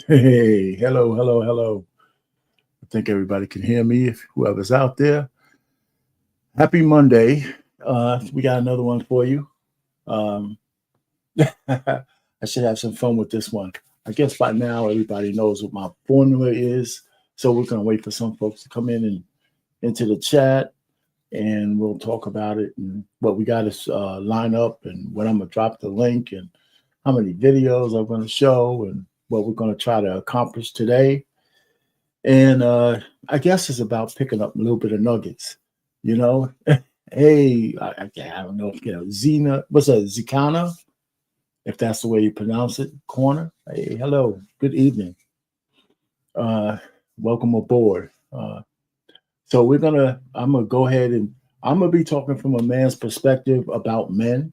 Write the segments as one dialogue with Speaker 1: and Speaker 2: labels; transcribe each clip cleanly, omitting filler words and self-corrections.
Speaker 1: Hey, hello, hello, hello. I think everybody can hear me. If whoever's out there, happy Monday. We got another one for you. Um, I should have some fun with this one. I guess by now everybody knows what my formula is. So we're gonna wait for some folks to come in and into the chat, and we'll talk about it and what we got to line up and when I'm gonna drop the link and how many videos I'm gonna show and what we're gonna try to accomplish today. And I guess it's about picking up a little bit of nuggets, you know. Hey, I don't know if you know Zena. What's that? Zikana, if that's the way you pronounce it. Corner. Hey, hello. Good evening. Uh, Welcome aboard. So I'm gonna go ahead and I'm gonna be talking from a man's perspective about men,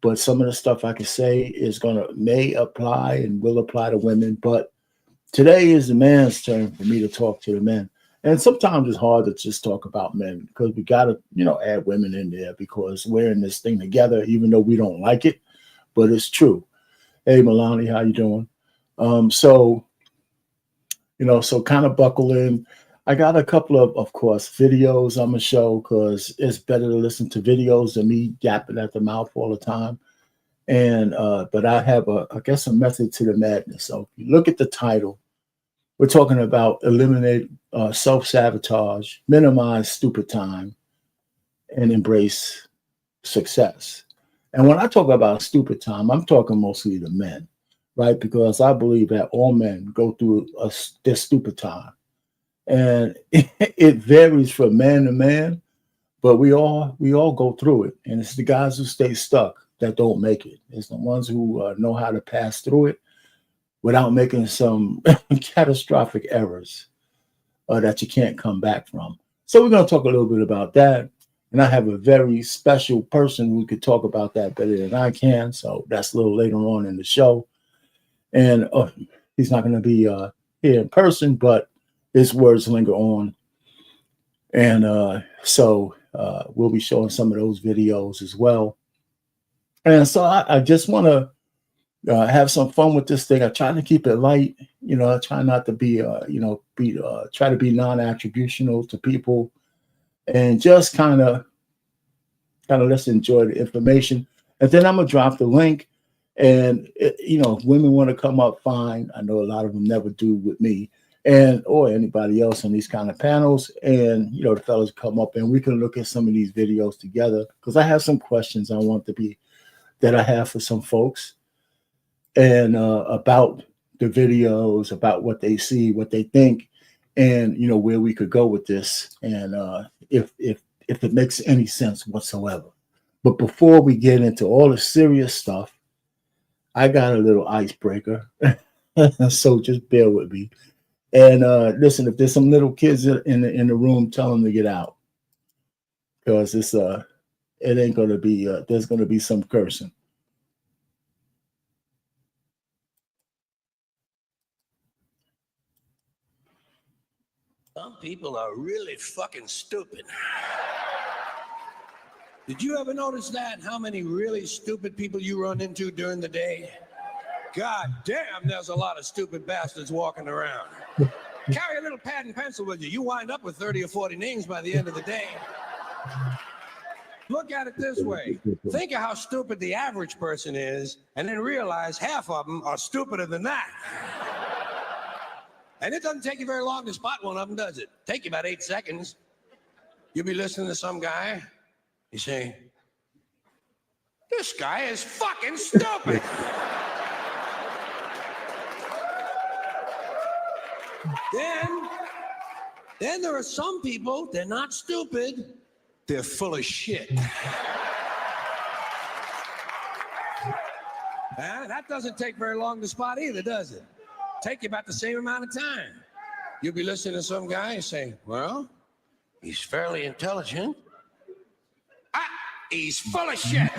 Speaker 1: but some of the stuff I can say is gonna may apply and will apply to women, but today is the man's turn for me to talk to the men. And sometimes it's hard to just talk about men because we got to, add women in there because we're in this thing together, even though we don't like it, but it's true. Hey, Milani, how you doing? So, so kind of buckle in. I got a couple of course, videos I'm going to show because it's better to listen to videos than me yapping at the mouth all the time. And, but I have I guess, a method to the madness. So if you look at the title, we're talking about eliminate self-sabotage, minimize stupid time, and embrace success. And when I talk about stupid time, I'm talking mostly to men, right? Because I believe that all men go through their stupid time. And it varies from man to man, but we all go through it. And it's the guys who stay stuck that don't make it. It's the ones who know how to pass through it without making some catastrophic errors that you can't come back from. So we're going to talk a little bit about that. And I have a very special person who could talk about that better than I can. So that's a little later on in the show. And he's not going to be here in person, but his words linger on. And so we'll be showing some of those videos as well. And so I just want to have some fun with this thing. I try to keep it light. I try not to be, try to be non-attributional to people, and just kind of let's enjoy the information. And then I'm gonna drop the link. And if women want to come up, fine. I know a lot of them never do with me, and or anybody else on these kind of panels. And the fellas come up, and we can look at some of these videos together because I have some questions that I have for some folks and about the videos, about what they see, what they think, and where we could go with this, and if it makes any sense whatsoever. But before we get into all the serious stuff, I got a little icebreaker, so just bear with me. And listen, if there's some little kids in the room, tell them to get out because it ain't gonna be. There's gonna be some cursing.
Speaker 2: Some people are really fucking stupid. Did you ever notice that? How many really stupid people you run into during the day? God damn, there's a lot of stupid bastards walking around. Carry a little pad and pencil with you. You wind up with 30 or 40 names by the end of the day. Look at it this way. Think of how stupid the average person is, and then realize half of them are stupider than that. And it doesn't take you very long to spot one of them, does it? Take you about 8 seconds. You'll be listening to some guy. You say, this guy is fucking stupid. Then there are some people, they're not stupid, they're full of shit. That doesn't take very long to spot either, does it? Take you about the same amount of time. You'll be listening to some guy and say, well, he's fairly intelligent. He's full of shit.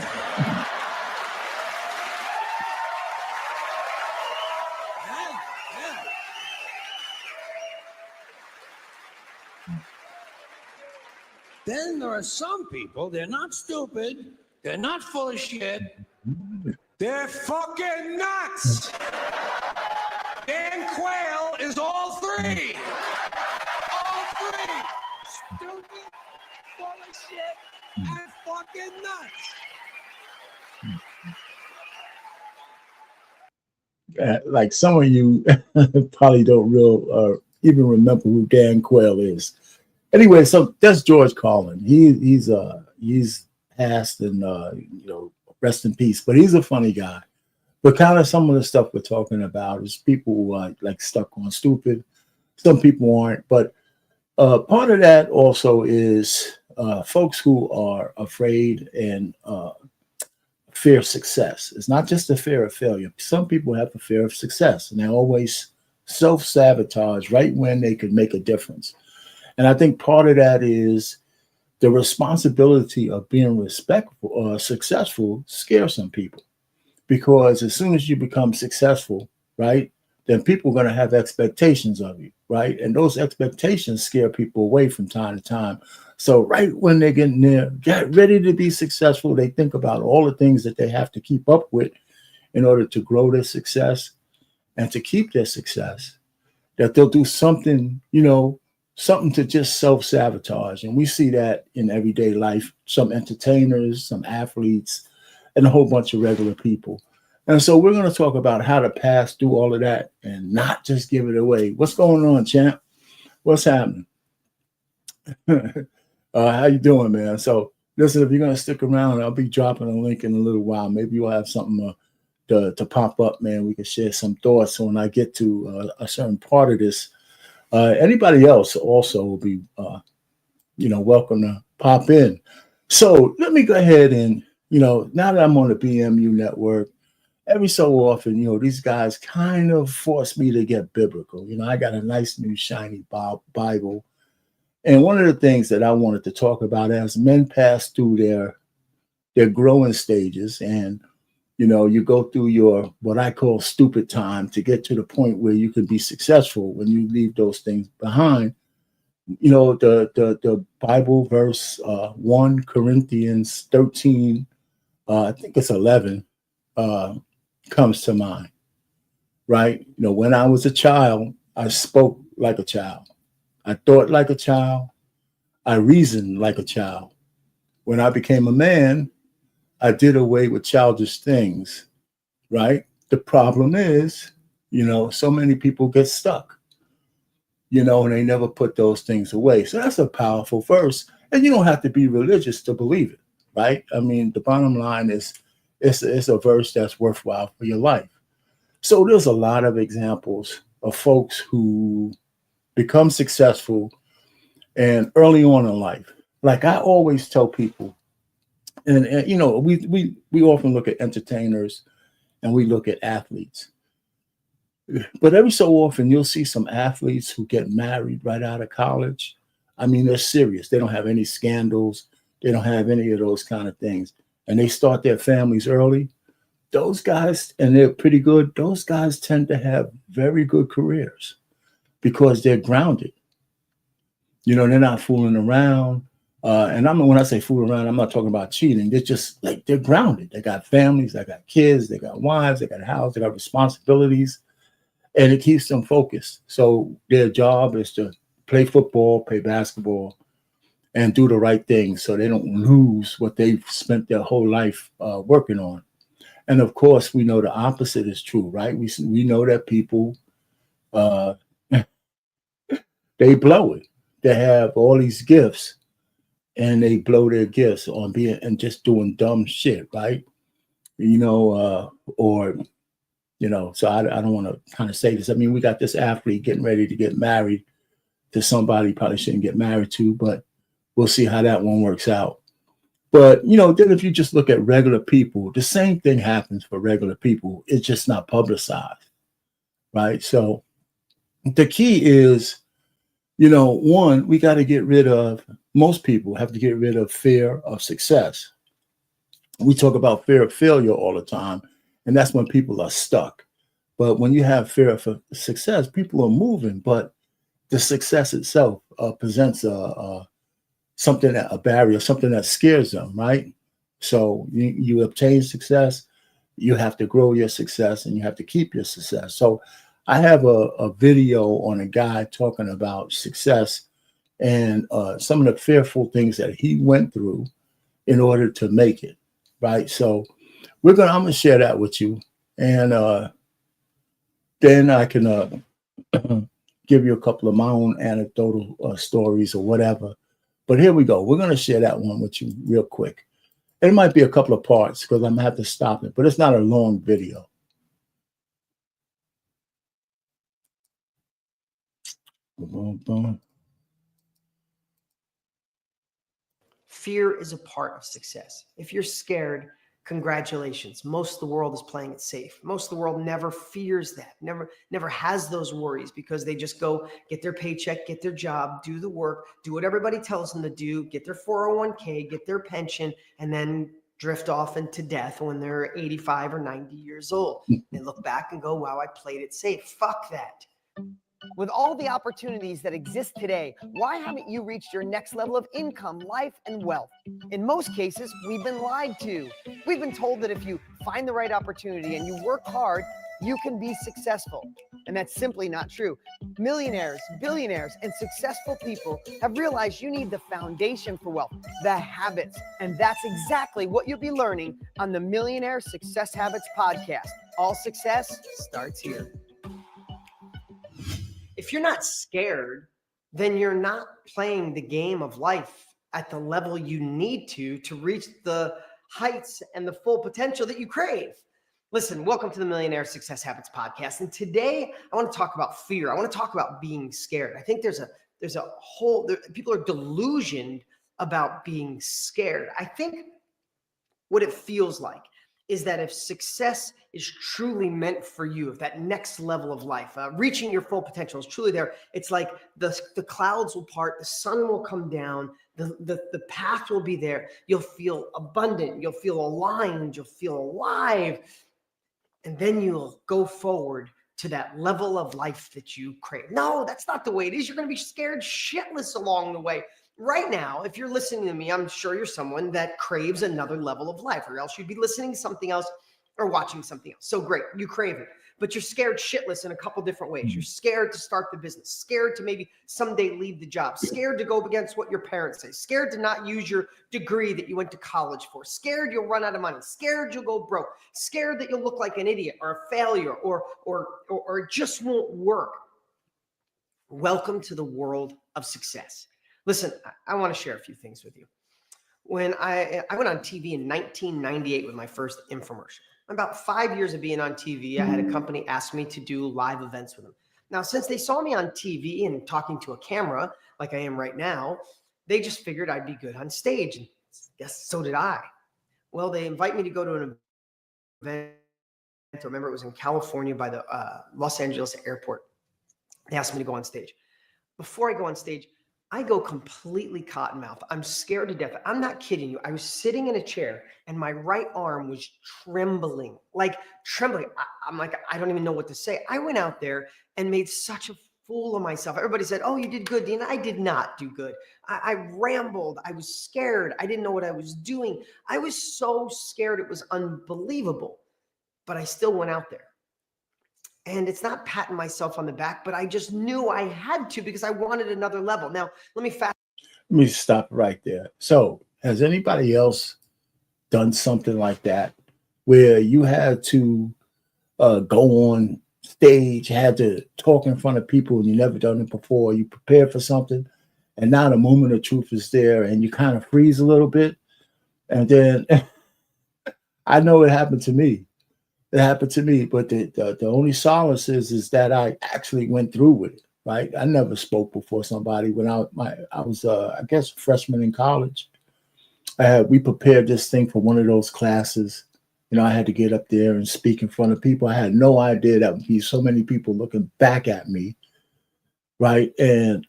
Speaker 2: Then there are some people, they're not stupid, they're not full of shit, they're fucking nuts. Dan Quayle is all three. All three. Stupid, full of shit, and fucking nuts.
Speaker 1: Like some of you probably don't even remember who Dan Quayle is. Anyway, so that's George Carlin. He's passed and rest in peace. But he's a funny guy. But kind of some of the stuff we're talking about is people who are like stuck on stupid. Some people aren't. But part of that also is folks who are afraid and fear of success. It's not just a fear of failure. Some people have a fear of success, and they always self-sabotage right when they could make a difference. And I think part of that is the responsibility of being respectful or successful scares some people. Because as soon as you become successful, right, then people are going to have expectations of you, right? And those expectations scare people away from time to time. So right when they're getting there, get ready to be successful, they think about all the things that they have to keep up with in order to grow their success and to keep their success, that they'll do something, something to just self-sabotage. And we see that in everyday life, some entertainers, some athletes, and a whole bunch of regular people. And so we're going to talk about how to pass through all of that and not just give it away. What's going on, champ? What's happening? How you doing, man? So listen, if you're going to stick around, I'll be dropping a link in a little while. Maybe you'll have something to pop up, man. We can share some thoughts. So when I get to a certain part of this, anybody else also will be, welcome to pop in. So let me go ahead and, now that I'm on the BMU network, every so often, these guys kind of force me to get biblical. I got a nice new shiny Bible. And one of the things that I wanted to talk about as men pass through their growing stages, and you go through your what I call stupid time to get to the point where you can be successful when you leave those things behind. The Bible verse 1 Corinthians 13, I think it's 11, comes to mind, right? When I was a child, I spoke like a child. I thought like a child. I reasoned like a child. When I became a man, I did away with childish things, right? The problem is, so many people get stuck, and they never put those things away. So that's a powerful verse. And you don't have to be religious to believe it, right? I mean, the bottom line is it's a verse that's worthwhile for your life. So there's a lot of examples of folks who become successful and early on in life. Like I always tell people, and we often look at entertainers and we look at athletes. But every so often you'll see some athletes who get married right out of college. I mean, they're serious. They don't have any scandals. They don't have any of those kind of things. And they start their families early. Those guys, and they're pretty good, those guys tend to have very good careers because they're grounded. They're not fooling around. And when I say fool around, I'm not talking about cheating. They're just like, they're grounded. They got families, they got kids, they got wives, they got a house, they got responsibilities, and it keeps them focused. So their job is to play football, play basketball, and do the right thing so they don't lose what they've spent their whole life working on. And of course, we know the opposite is true, right? We know that people, they blow it. They have all these gifts, and they blow their gifts on being and just doing dumb shit, right? So I don't want to kind of say this. I mean, we got this athlete getting ready to get married to somebody he probably shouldn't get married to, but we'll see how that one works out. But, then if you just look at regular people, the same thing happens for regular people. It's just not publicized, right? So the key is, one, we got to get rid of, most people have to get rid of fear of success. We talk about fear of failure all the time, and that's when people are stuck. But when you have fear of success, people are moving, but the success itself presents a barrier, something that scares them, right? So you obtain success, you have to grow your success, and you have to keep your success. So I have a video on a guy talking about success and some of the fearful things that he went through in order to make it. Right. So I'm gonna share that with you, and then I can give you a couple of my own anecdotal stories or whatever. But here we go. We're gonna share that one with you real quick. It might be a couple of parts because I'm gonna have to stop it, but it's not a long video. Boom, boom.
Speaker 3: Fear is a part of success. If you're scared, congratulations. Most of the world is playing it safe. Most of the world never fears that, never has those worries because they just go get their paycheck, get their job, do the work, do what everybody tells them to do, get their 401k, get their pension, and then drift off into death when they're 85 or 90 years old. They look back and go, wow, I played it safe. Fuck that.
Speaker 4: With all the opportunities that exist today, why haven't you reached your next level of income, life, and wealth? In most cases, we've been lied to. We've been told that if you find the right opportunity and you work hard, you can be successful. And that's simply not true. Millionaires, billionaires, and successful people have realized you need the foundation for wealth, the habits. And that's exactly what you'll be learning on the Millionaire Success Habits podcast. All success starts here.
Speaker 3: If you're not scared, then you're not playing the game of life at the level you need to reach the heights and the full potential that you crave. Listen, welcome to the Millionaire Success Habits podcast. And today I want to talk about fear. I want to talk about being scared. I think there's a whole, people are delusioned about being scared. I think what it feels like is that if success is truly meant for you, if that next level of life, reaching your full potential is truly there, it's like the clouds will part, the sun will come down, the path will be there. You'll feel abundant, you'll feel aligned, you'll feel alive, and then you'll go forward to that level of life that you crave. No, that's not the way it is. You're going to be scared shitless along the way. Right now, if you're listening to me, I'm sure you're someone that craves another level of life, or else you'd be listening to something else or watching something else. So great, you crave it, but you're scared shitless in a couple different ways. You're scared to start the business, scared to maybe someday leave the job, scared to go against what your parents say, scared to not use your degree that you went to college for, scared you'll run out of money, scared you'll go broke, scared that you'll look like an idiot or a failure or it just won't work. Welcome to the world of success. Listen, I want to share a few things with you. When I went on TV in 1998 with my first infomercial. About 5 years of being on TV, I had a company ask me to do live events with them. Now, since they saw me on TV and talking to a camera like I am right now, they just figured I'd be good on stage. And yes, so did I. Well, they invite me to go to an event. I remember it was in California by the Los Angeles airport. They asked me to go on stage. Before I go on stage, I go completely cottonmouth. I'm scared to death. I'm not kidding you. I was sitting in a chair and my right arm was trembling, like trembling. I'm like, I don't even know what to say. I went out there and made such a fool of myself. Everybody said, oh, you did good, Dean. I did not do good. I rambled. I was scared. I didn't know what I was doing. I was so scared. It was unbelievable, but I still went out there. And it's not patting myself on the back, but I just knew I had to because I wanted another level. Now, let me
Speaker 1: stop right there. So, has anybody else done something like that where you had to go on stage, had to talk in front of people and you never done it before? You prepared for something, and now the moment of truth is there, and you kind of freeze a little bit. And then I know it happened to me. It happened to me, but the only solace is that I actually went through with it. Right? I never spoke before somebody when I was I guess a freshman in college. We prepared this thing for one of those classes. You know, I had to get up there and speak in front of people. I had no idea that would be so many people looking back at me. Right? And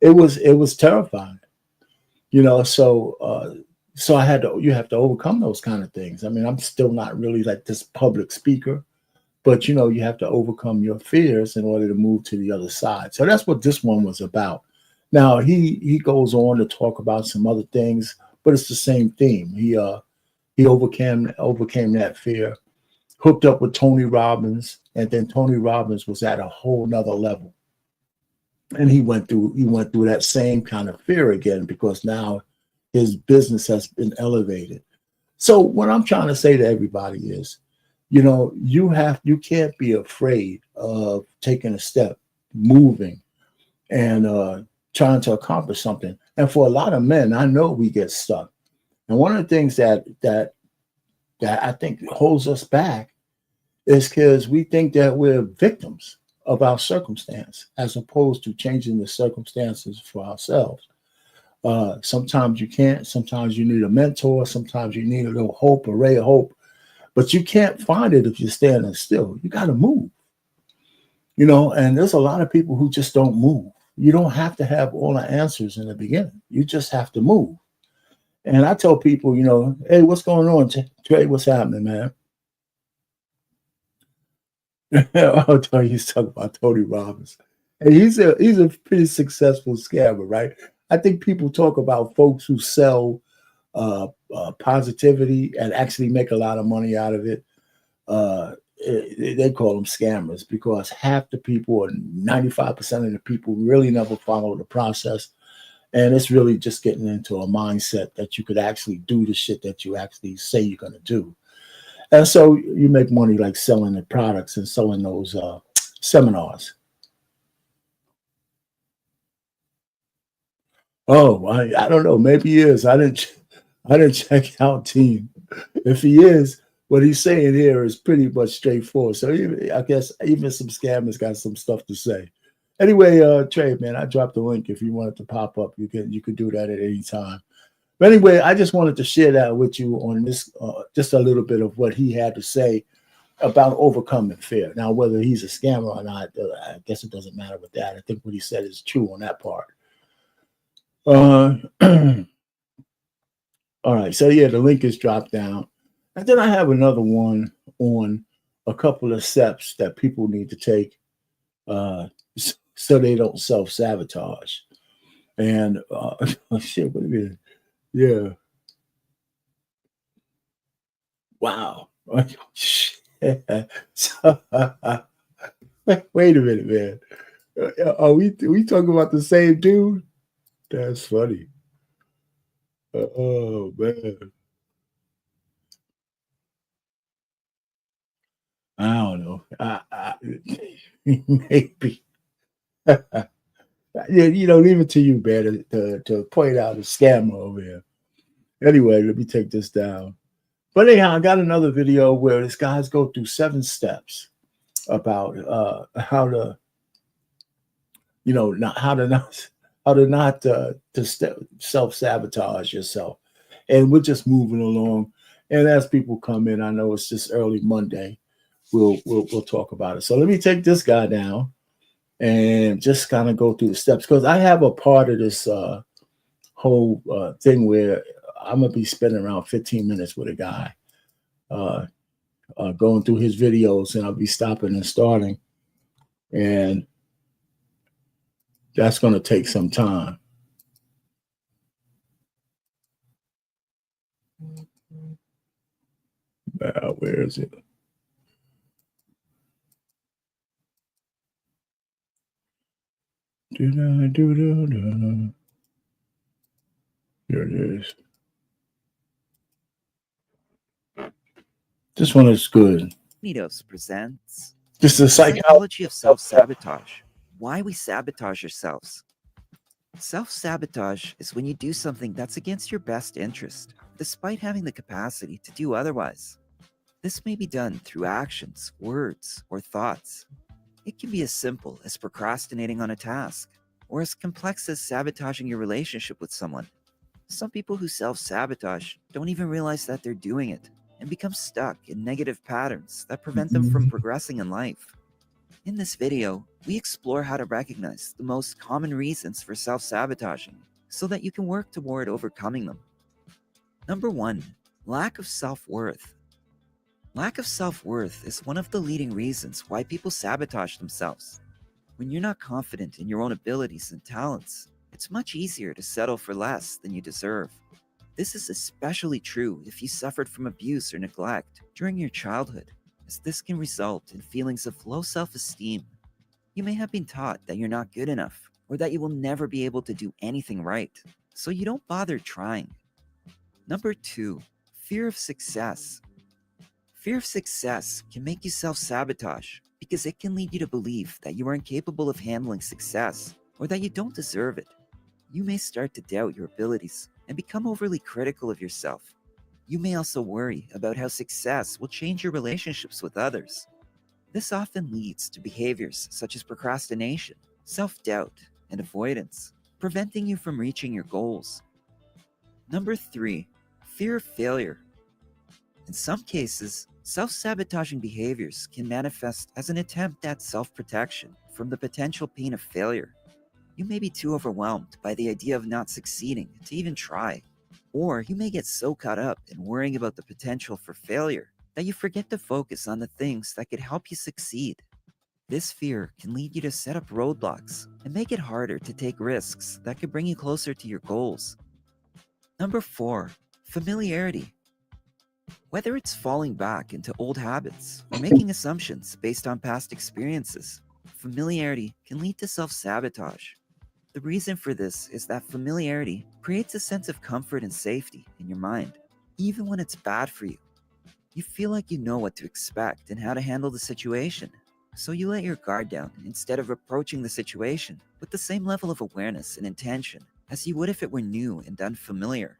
Speaker 1: it was terrifying. You know, so you have to overcome those kind of things. I mean, I'm still not really like this public speaker, but you know, you have to overcome your fears in order to move to the other side. So that's what this one was about. Now he goes on to talk about some other things, but it's the same theme. He overcame that fear, hooked up with Tony Robbins, and then Tony Robbins was at a whole nother level. And he went through that same kind of fear again, because now his business has been elevated. So what I'm trying to say to everybody is, you can't be afraid of taking a step, moving, and trying to accomplish something. And for a lot of men, I know we get stuck. And one of the things that I think holds us back is because we think that we're victims of our circumstance, as opposed to changing the circumstances for ourselves. Sometimes you can't. Sometimes you need a mentor. Sometimes you need a little hope, a ray of hope. But you can't find it if you're standing still. You got to move. And there's a lot of people who just don't move. You don't have to have all the answers in the beginning. You just have to move. And I tell people, hey, what's going on, Trey? What's happening, man? I'll tell you, he's talking about Tony Robbins. And he's a pretty successful scammer, right? I think people talk about folks who sell positivity and actually make a lot of money out of it. They call them scammers, because half the people, or 95% of the people, really never follow the process. And it's really just getting into a mindset that you could actually do the shit that you actually say you're going to do. And so you make money like selling the products and selling those seminars. Oh, I don't know. Maybe he is. I didn't check out Team. If he is, what he's saying here is pretty much straightforward. So I guess even some scammers got some stuff to say. Anyway, Trey, man, I dropped the link. If you want it to pop up, you could do that at any time. But anyway, I just wanted to share that with you on this, just a little bit of what he had to say about overcoming fear. Now, whether he's a scammer or not, I guess it doesn't matter with that. I think what he said is true on that part. All right. So, yeah, the link is dropped down. And then I have another one on a couple of steps that people need to take so they don't self-sabotage. And, shit, wait a minute. Yeah. Wow. So, wait a minute, man. Are we talking about the same dude? That's funny. Oh, man. I don't know. Maybe. Leave it to you, man, to point out a scammer over here. Anyway, let me take this down. But anyhow, I got another video where this guys go through 7 steps about how to, not self-sabotage yourself. And we're just moving along. And as people come in, I know it's just early Monday. We'll talk about it. So let me take this guy down and just kind of go through the steps, because I have a part of this whole thing where I'm gonna be spending around 15 minutes with a guy, going through his videos, and I'll be stopping and starting, and that's gonna take some time. Where is it? Here it is. This one is good.
Speaker 5: Meetups presents
Speaker 1: This is the
Speaker 5: Psychology of Self-Sabotage. Why we sabotage ourselves. Self-sabotage is when you do something that's against your best interest, despite having the capacity to do otherwise. This may be done through actions, words, or thoughts. It can be as simple as procrastinating on a task, or as complex as sabotaging your relationship with someone. Some people who self-sabotage don't even realize that they're doing it, and become stuck in negative patterns that prevent them from progressing in life. In this video, we explore how to recognize the most common reasons for self-sabotaging so that you can work toward overcoming them. Number 1. Lack of self-worth. Lack of self-worth is one of the leading reasons why people sabotage themselves. When you're not confident in your own abilities and talents, it's much easier to settle for less than you deserve. This is especially true if you suffered from abuse or neglect during your childhood, as this can result in feelings of low self-esteem. You may have been taught that you're not good enough or that you will never be able to do anything right, so you don't bother trying. Number 2, fear of success. Fear of success can make you self-sabotage because it can lead you to believe that you are incapable of handling success or that you don't deserve it. You may start to doubt your abilities and become overly critical of yourself. You may also worry about how success will change your relationships with others. This often leads to behaviors such as procrastination, self-doubt, and avoidance, preventing you from reaching your goals. Number 3, fear of failure. In some cases, self-sabotaging behaviors can manifest as an attempt at self-protection from the potential pain of failure. You may be too overwhelmed by the idea of not succeeding to even try. Or you may get so caught up in worrying about the potential for failure that you forget to focus on the things that could help you succeed. This fear can lead you to set up roadblocks and make it harder to take risks that could bring you closer to your goals. Number 4, familiarity. Whether it's falling back into old habits or making assumptions based on past experiences, familiarity can lead to self-sabotage. The reason for this is that familiarity creates a sense of comfort and safety in your mind, even when it's bad for you. You feel like you know what to expect and how to handle the situation, so you let your guard down instead of approaching the situation with the same level of awareness and intention as you would if it were new and unfamiliar.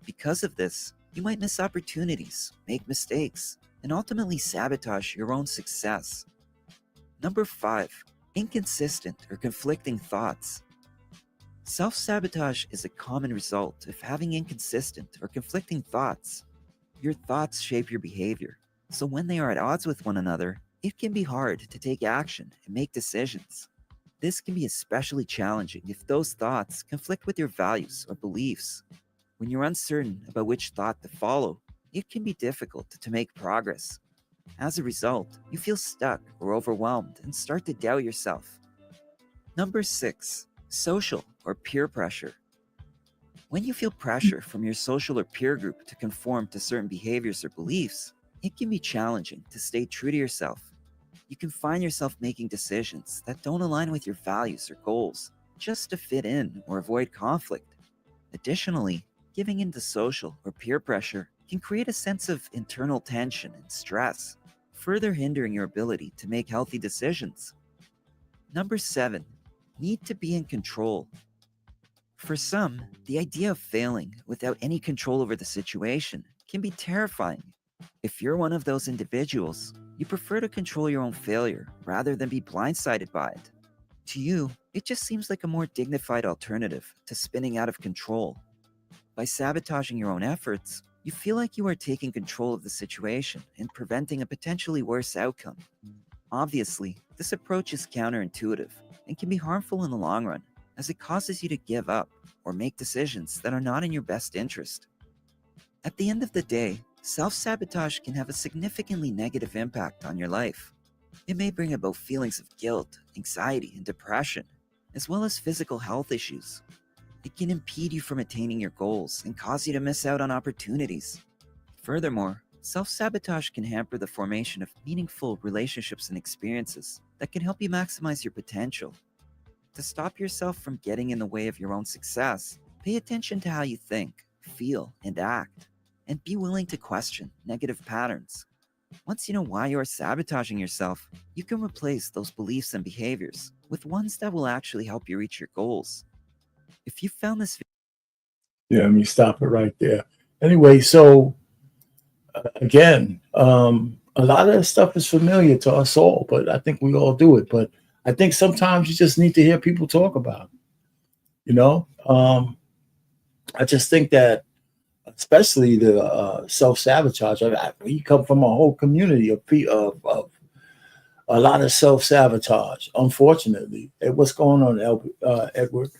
Speaker 5: Because of this, you might miss opportunities, make mistakes, and ultimately sabotage your own success. Number 5, inconsistent or conflicting thoughts. Self-sabotage is a common result of having inconsistent or conflicting thoughts. Your thoughts shape your behavior, so when they are at odds with one another, it can be hard to take action and make decisions. This can be especially challenging if those thoughts conflict with your values or beliefs. When you're uncertain about which thought to follow, it can be difficult to make progress. As a result, you feel stuck or overwhelmed and start to doubt yourself. Number 6, social or peer pressure. When you feel pressure from your social or peer group to conform to certain behaviors or beliefs, it can be challenging to stay true to yourself. You can find yourself making decisions that don't align with your values or goals, just to fit in or avoid conflict. Additionally, giving in to social or peer pressure can create a sense of internal tension and stress, further hindering your ability to make healthy decisions. Number 7, need to be in control. For some, the idea of failing without any control over the situation can be terrifying. If you're one of those individuals, you prefer to control your own failure rather than be blindsided by it. To you, it just seems like a more dignified alternative to spinning out of control. By sabotaging your own efforts, you feel like you are taking control of the situation and preventing a potentially worse outcome. Obviously, this approach is counterintuitive and can be harmful in the long run, as it causes you to give up or make decisions that are not in your best interest. At the end of the day, self-sabotage can have a significantly negative impact on your life. It may bring about feelings of guilt, anxiety, and depression, as well as physical health issues. It can impede you from attaining your goals and cause you to miss out on opportunities. Furthermore, self-sabotage can hamper the formation of meaningful relationships and experiences that can help you maximize your potential. To stop yourself from getting in the way of your own success, pay attention to how you think, feel, and act, and be willing to question negative patterns. Once you know why you are sabotaging yourself, you can replace those beliefs and behaviors with ones that will actually help you reach your goals. If you found this
Speaker 1: Yeah, let me stop it right there. Anyway, so again, a lot of that stuff is familiar to us all, but I think we all do it. But I think sometimes you just need to hear people talk about it. You know, I just think that, especially the self-sabotage. We come from a whole community of a lot of self-sabotage. Unfortunately, what's going on, Edward?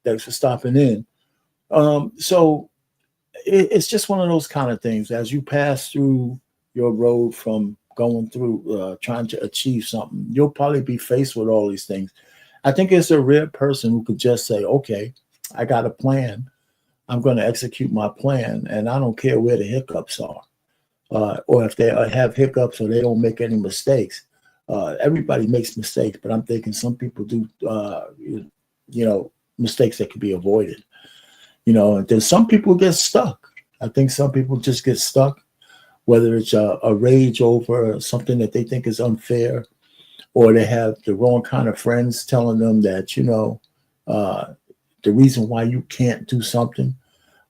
Speaker 1: Thanks for stopping in. So it's just one of those kind of things. As you pass through your road from going through trying to achieve something, you'll probably be faced with all these things. I think it's a rare person who could just say, okay, I got a plan. I'm going to execute my plan, and I don't care where the hiccups are. or if they have hiccups or they don't make any mistakes. Everybody makes mistakes, but I'm thinking some people do, mistakes that could be avoided. And then some people get stuck. I think some people just get stuck, whether it's a rage over something that they think is unfair, or they have the wrong kind of friends telling them that, the reason why you can't do something.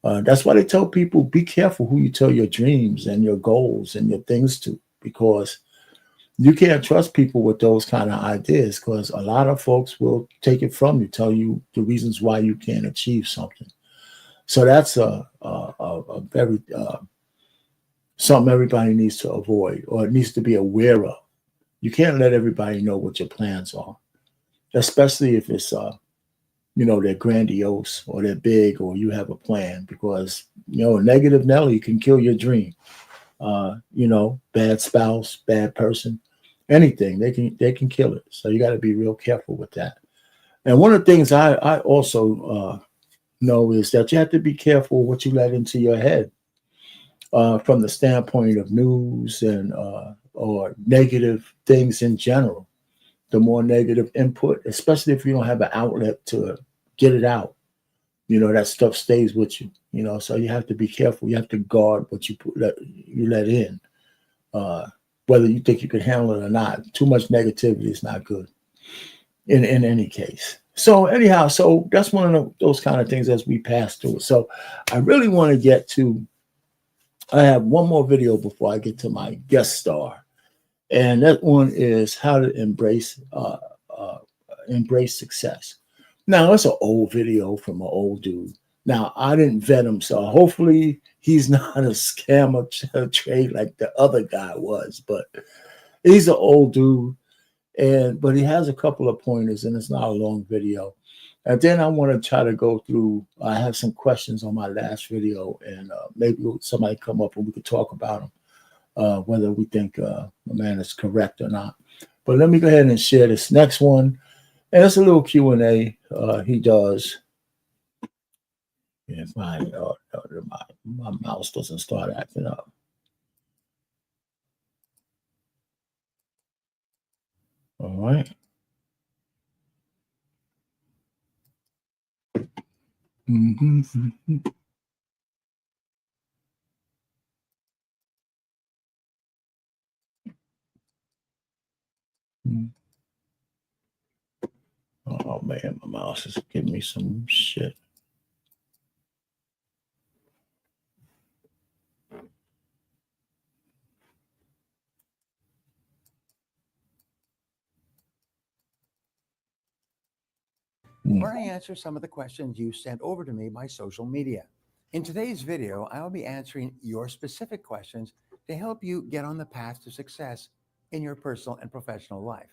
Speaker 1: That's why they tell people, be careful who you tell your dreams and your goals and your things to, because you can't trust people with those kind of ideas, because a lot of folks will take it from you, tell you the reasons why you can't achieve something. So that's a very something everybody needs to avoid, or it needs to be aware of. You can't let everybody know what your plans are, especially if it's they're grandiose or they're big or you have a plan, because a negative Nelly can kill your dream. Bad spouse, bad person, anything, they can kill it. So you got to be real careful with that. And one of the things I also know is that you have to be careful what you let into your head, from the standpoint of news and or negative things in general. The more negative input, especially if you don't have an outlet to get it out, that stuff stays with you. So you have to be careful. You have to guard what you let in, uh, whether you think you can handle it or not. Too much negativity is not good in any case. So anyhow, so that's one of those kind of things as we pass through it. So I really want to get to. I have one more video before I get to my guest star, and that one is how to uh, embrace success. Now it's an old video from an old dude. Now I didn't vet him, so hopefully he's not a scammer trade like the other guy was. But he's an old dude, but he has a couple of pointers, and it's not a long video. And then I want to try to go through. I have some questions on my last video, and maybe somebody come up and we could talk about them, whether we think the man is correct or not. But let me go ahead and share this next one, and it's a little Q&A. He does. If my mouse doesn't start acting up. All right. Mm-hmm. Oh man, my mouse is giving me some shit.
Speaker 6: Where I answer some of the questions you sent over to me by social media. In today's video, I will be answering your specific questions to help you get on the path to success in your personal and professional life.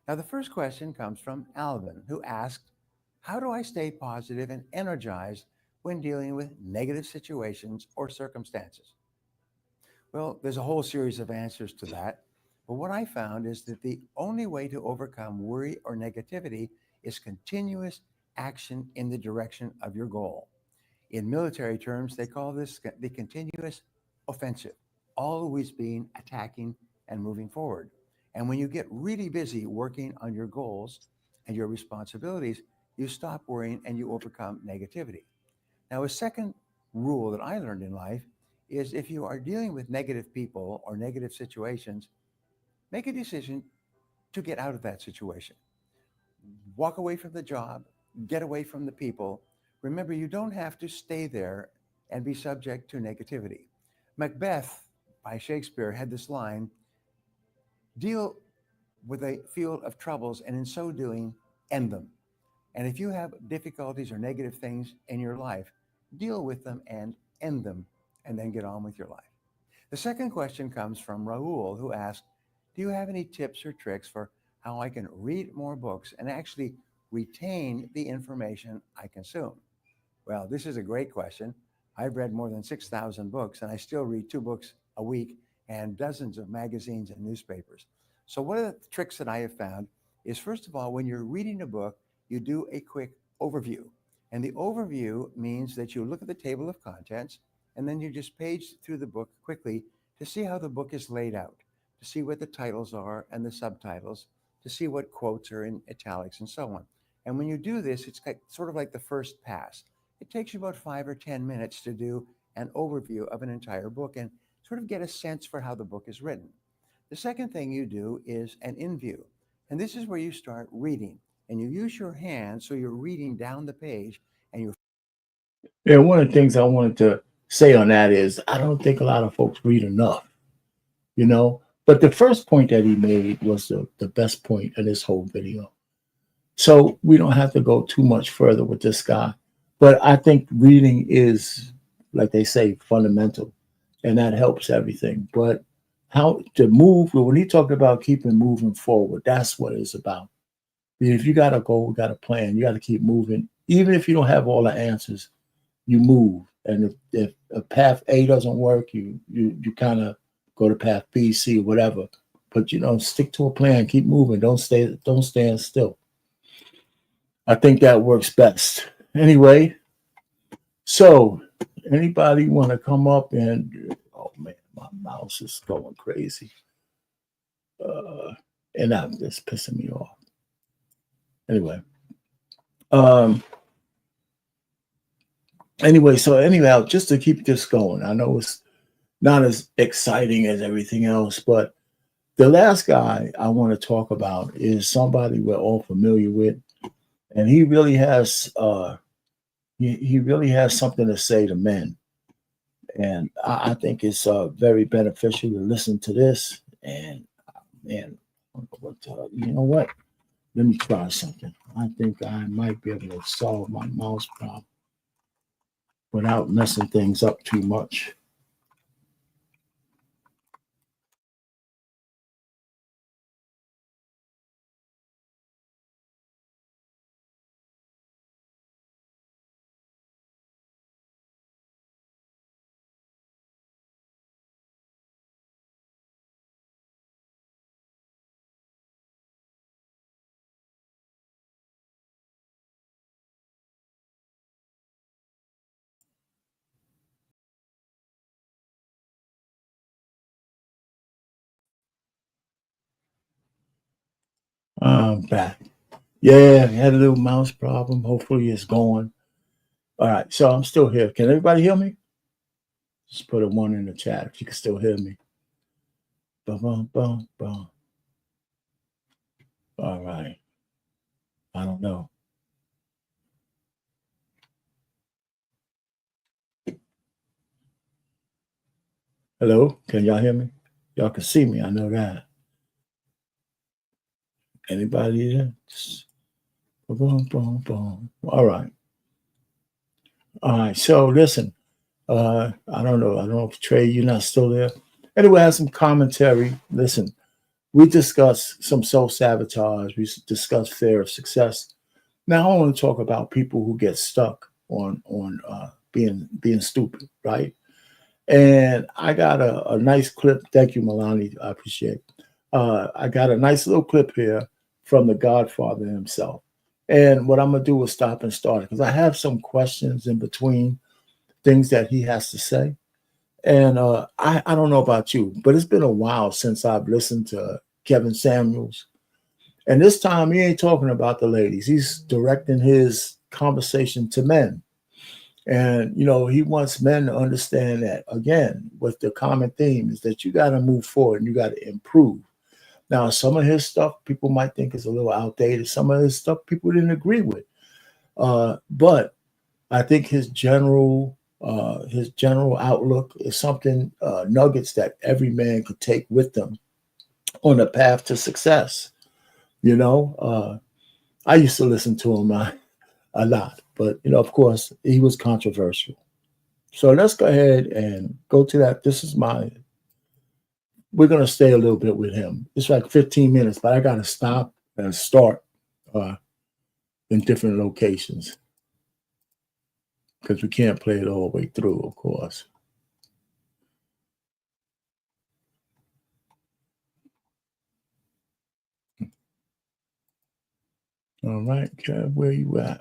Speaker 6: Now, the first question comes from Alvin, who asked, how do I stay positive and energized when dealing with negative situations or circumstances? Well, there's a whole series of answers to that. But what I found is that the only way to overcome worry or negativity is continuous action in the direction of your goal. In military terms, they call this the continuous offensive, always being attacking and moving forward. And when you get really busy working on your goals and your responsibilities, you stop worrying and you overcome negativity. Now, a second rule that I learned in life is if you are dealing with negative people or negative situations, make a decision to get out of that situation. Walk away from the job, get away from the people. Remember, you don't have to stay there and be subject to negativity. Macbeth by Shakespeare had this line, deal with a field of troubles and in so doing, end them. And if you have difficulties or negative things in your life, deal with them and end them, and then get on with your life. The second question comes from Raul, who asked, do you have any tips or tricks for how I can read more books and actually retain the information I consume? Well, this is a great question. I've read more than 6,000 books, and I still read 2 books a week and dozens of magazines and newspapers. So one of the tricks that I have found is, first of all, when you're reading a book, you do a quick overview. And the overview means that you look at the table of contents and then you just page through the book quickly to see how the book is laid out, to see what the titles are and the subtitles, to see what quotes are in italics and so on. And when you do this, it's sort of like the first pass. It takes you about 5 or 10 minutes to do an overview of an entire book and sort of get a sense for how the book is written. The second thing you do is an in-view. And this is where you start reading. And you use your hands so you're reading down the page and you're.
Speaker 1: Yeah, one of the things I wanted to say on that is I don't think a lot of folks read enough, you know. But the first point that he made was the best point in this whole video. So we don't have to go too much further with this guy. But I think reading is, like they say, fundamental, and that helps everything. But how to move, when he talked about keeping moving forward, that's what it's about. If you got a goal, got a plan, you got to keep moving. Even if you don't have all the answers, you move. And if path A doesn't work, you kind of go to path B, C, whatever. But stick to a plan, keep moving. Don't stand still. I think that works best. Anyway, so anybody want to come up and oh man, my mouse is going crazy. And I'm just pissing me off. Anyway. Anyhow, just to keep this going, I know it's not as exciting as everything else, but the last guy I want to talk about is somebody we're all familiar with, and he really has he really has something to say to men, and I think it's very beneficial to listen to this. And man, you know what? Let me try something. I think I might be able to solve my mouse problem without messing things up too much. I'm back. Yeah, had a little mouse problem. Hopefully it's going. All right, so I'm still here. Can everybody hear me? Just put a one in the chat if you can still hear me. Bum, bum, bum, bum. All right. I don't know. Hello? Can y'all hear me? Y'all can see me. I know that. Anybody there? Boom, boom, boom. All right. All right. So listen, I don't know. I don't know if Trey, you're not still there. Anyway, I have some commentary. Listen, we discussed some self-sabotage. We discussed fear of success. Now I want to talk about people who get stuck on being stupid, right? And I got a nice clip. Thank you, Milani. I appreciate it. I got a nice little clip here from the Godfather himself. And what I'm going to do is stop and start because I have some questions in between things that he has to say. And I don't know about you, but it's been a while since I've listened to Kevin Samuels. And this time he ain't talking about the ladies. He's directing his conversation to men. And, he wants men to understand that, again, with the common theme is that you got to move forward and you got to improve. Now, some of his stuff people might think is a little outdated. Some of his stuff people didn't agree with. But I think his general outlook is something, nuggets that every man could take with them on the path to success. I used to listen to him a lot, but of course, he was controversial. So let's go ahead and go to that. We're going to stay a little bit with him. It's like 15 minutes, but I got to stop and start in different locations because we can't play it all the way through, of course. All right, Kev, where you at?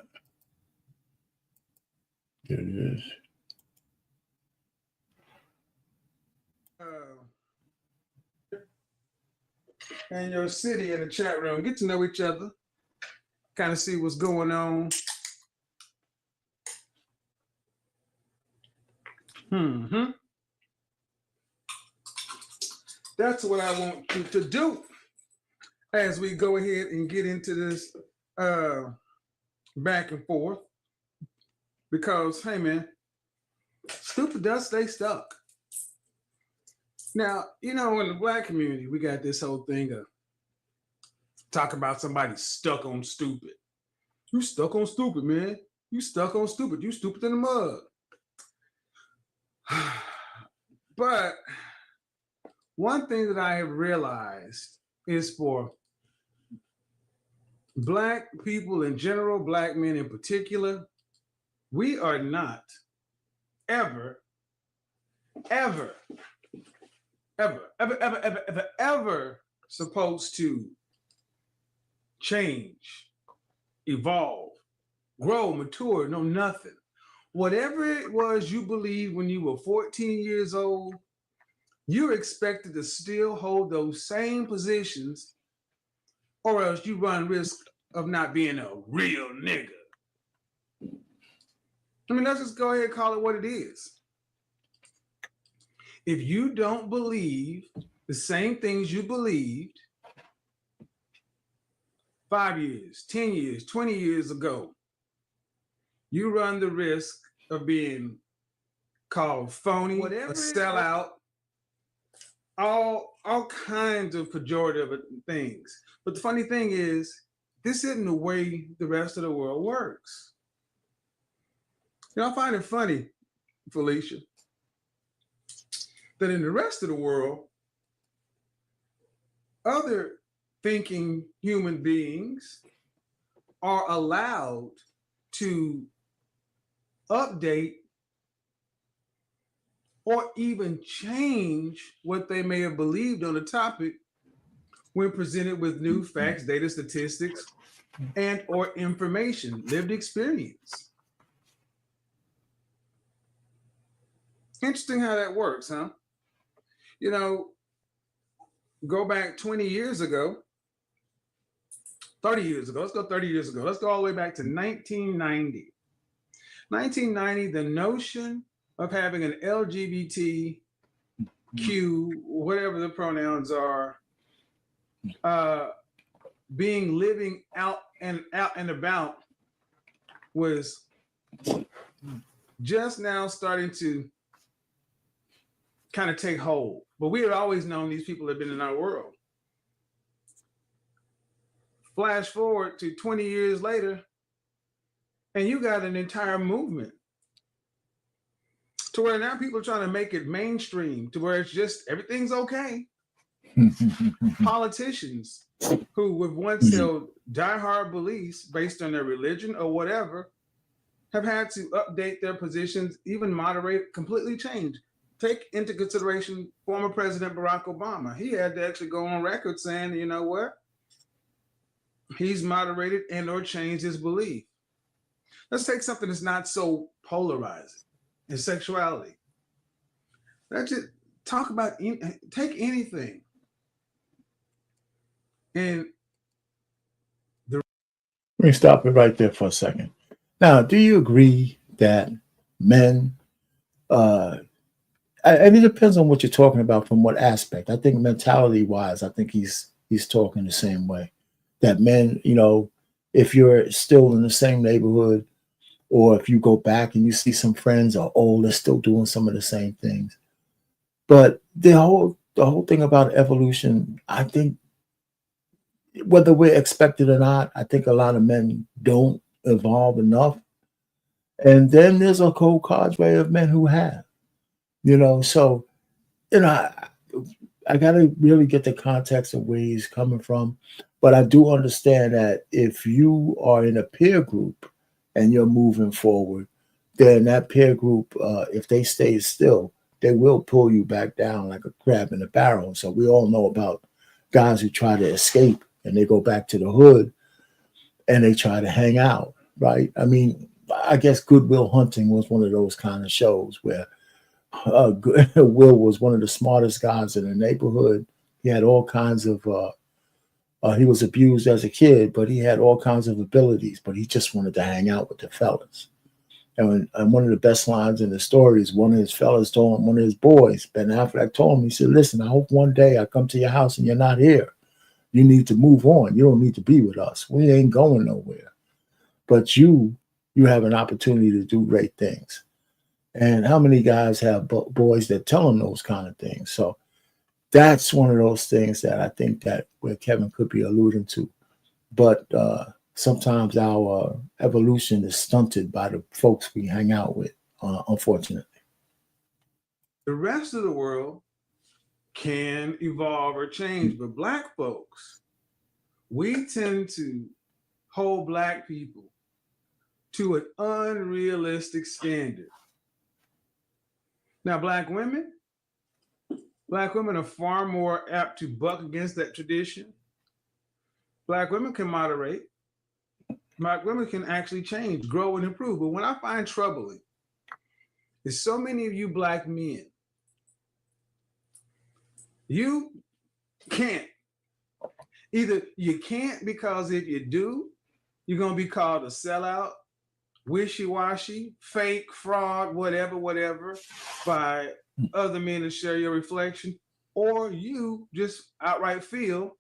Speaker 1: There it is.
Speaker 7: and your city in the chat room. Get to know each other. Kind of see what's going on. That's what I want you to do as we go ahead and get into this back and forth. Because, hey, man, stupid does stay stuck. Now, in the Black community, we got this whole thing of talk about somebody stuck on stupid. You stuck on stupid, man. You stuck on stupid. You stupid in the mud. But one thing that I have realized is for Black people in general, Black men in particular, we are not ever supposed to change, evolve, grow, mature, no nothing. Whatever it was you believed when you were 14 years old, you're expected to still hold those same positions, or else you run risk of not being a real nigga. I mean, let's just go ahead and call it what it is. If you don't believe the same things you believed 5 years, 10 years, 20 years ago, you run the risk of being called phony, a sellout, all kinds of pejorative things. But the funny thing is, this isn't the way the rest of the world works. I find it funny, Felicia, that in the rest of the world, other thinking human beings are allowed to update or even change what they may have believed on a topic when presented with new facts, data, statistics, and or information, lived experience. Interesting how that works, huh? Go back 20 years ago, 30 years ago. Let's go 30 years ago. Let's go all the way back to 1990. 1990, the notion of having an LGBTQ, whatever the pronouns are, living out and about was just now starting to kind of take hold. But we had always known these people had been in our world. Flash forward to 20 years later, and you got an entire movement to where now people are trying to make it mainstream, to where it's just everything's okay. Politicians who have once held diehard beliefs based on their religion or whatever have had to update their positions, even moderate, completely change. Take into consideration former President Barack Obama. He had to actually go on record saying, you know what? He's moderated and or changed his belief. Let's take something that's not so polarizing as sexuality. Let's just talk about, take anything. And
Speaker 1: let me stop it right there for a second. Now, do you agree that men, and it depends on what you're talking about from what aspect. I think mentality-wise, I think he's talking the same way. That men, if you're still in the same neighborhood, or if you go back and you see some friends are old, they're still doing some of the same things. But the whole thing about evolution, I think, whether we're expected or not, I think a lot of men don't evolve enough. And then there's a whole cadre of men who have, so, I got to really get the context of where he's coming from. But I do understand that if you are in a peer group and you're moving forward, then that peer group, if they stay still, they will pull you back down like a crab in a barrel. So we all know about guys who try to escape and they go back to the hood and they try to hang out, right? I mean, I guess Good Will Hunting was one of those kind of shows where Will was one of the smartest guys in the neighborhood. He had all kinds of He was abused as a kid, but he had all kinds of abilities, but he just wanted to hang out with the fellas. And one of the best lines in the story is one of his fellas told him, one of his boys, Ben Affleck, told him, he said, listen, I hope one day I come to your house and you're not here. You need to move on. You don't need to be with us. We ain't going nowhere. But you have an opportunity to do great things. And how many guys have boys that tell them those kind of things? So that's one of those things that I think that where Kevin could be alluding to. But sometimes our evolution is stunted by the folks we hang out with, unfortunately.
Speaker 7: The rest of the world can evolve or change, but Black folks, we tend to hold Black people to an unrealistic standard. Now, Black women are far more apt to buck against that tradition. Black women can moderate. Black women can actually change, grow, and improve. But what I find troubling is so many of you Black men, you can't. Either you can't because if you do, you're going to be called a sellout, wishy-washy, fake, fraud, whatever, by other men that share your reflection, or you just outright feel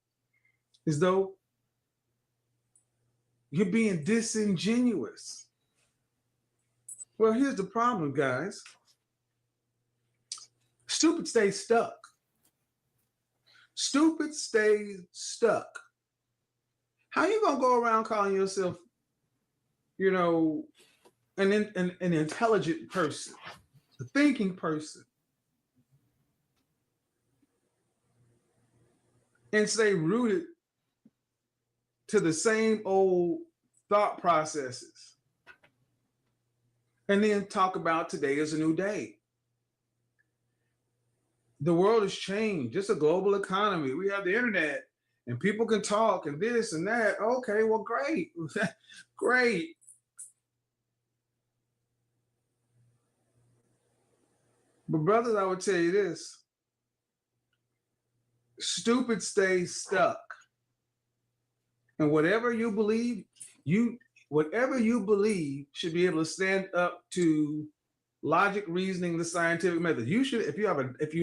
Speaker 7: as though you're being disingenuous. Well, here's the problem, guys. Stupid stays stuck. Stupid stays stuck. How you gonna go around calling yourself, an intelligent person, a thinking person, and stay rooted to the same old thought processes, and then talk about today is a new day? The world has changed. It's a global economy. We have the internet and people can talk and this and that. Okay, well, great. Great. But brothers, I would tell you this. Stupid stays stuck. And whatever you believe should be able to stand up to logic, reasoning, the scientific method. You should, if you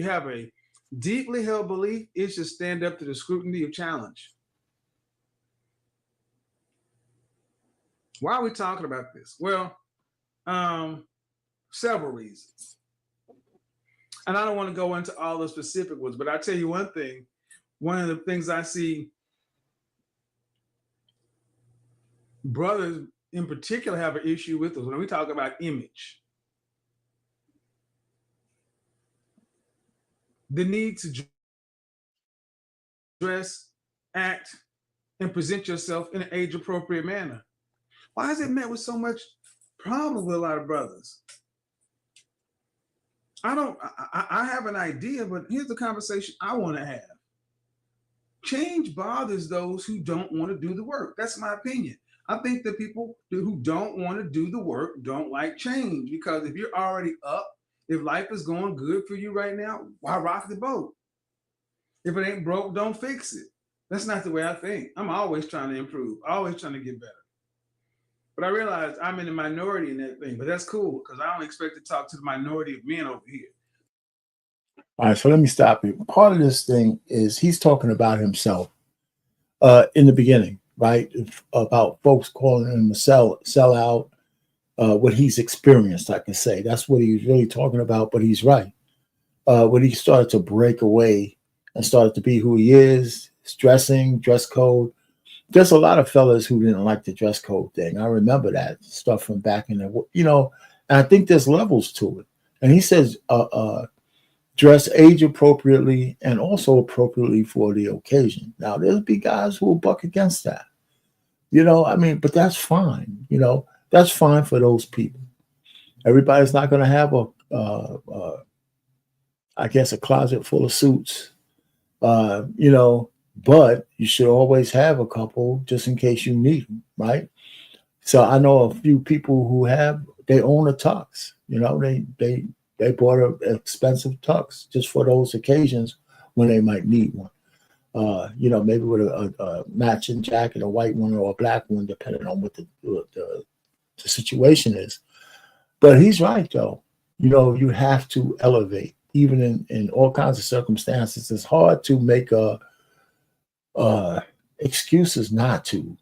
Speaker 7: have a deeply held belief, it should stand up to the scrutiny of challenge. Why are we talking about this? Well, several reasons. And I don't want to go into all the specific ones, but I'll tell you one thing. One of the things I see brothers in particular have an issue with is when we talk about image. The need to dress, act, and present yourself in an age-appropriate manner. Why is it met with so much problem with a lot of brothers? I have an idea, but here's the conversation I want to have. Change bothers those who don't want to do the work. That's my opinion. I think that people who don't want to do the work don't like change, because if you're already up, if life is going good for you right now, why rock the boat? If it ain't broke, don't fix it. That's not the way I think. I'm always trying to improve, always trying to get better. But I realize I'm in the minority in that thing, but that's cool because I don't expect to talk to the minority of men over here.
Speaker 1: All right, so let me stop you. Part of this thing is he's talking about himself in the beginning, right? About folks calling him a sellout, what he's experienced, I can say. That's what he's really talking about, but he's right. When he started to break away and started to be who he is, his dressing, dress code. There's a lot of fellas who didn't like the dress code thing. I remember that stuff from back in the, and I think there's levels to it. And he says, dress age appropriately and also appropriately for the occasion. Now, there'll be guys who will buck against that, but that's fine. That's fine for those people. Everybody's not going to have a closet full of suits, but you should always have a couple just in case you need them, right? So I know a few people who they own a tux, they bought an expensive tux just for those occasions when they might need one. maybe with a matching jacket, a white one or a black one, depending on what the situation is. But he's right, though. You have to elevate, even in all kinds of circumstances. It's hard to make excuses not to,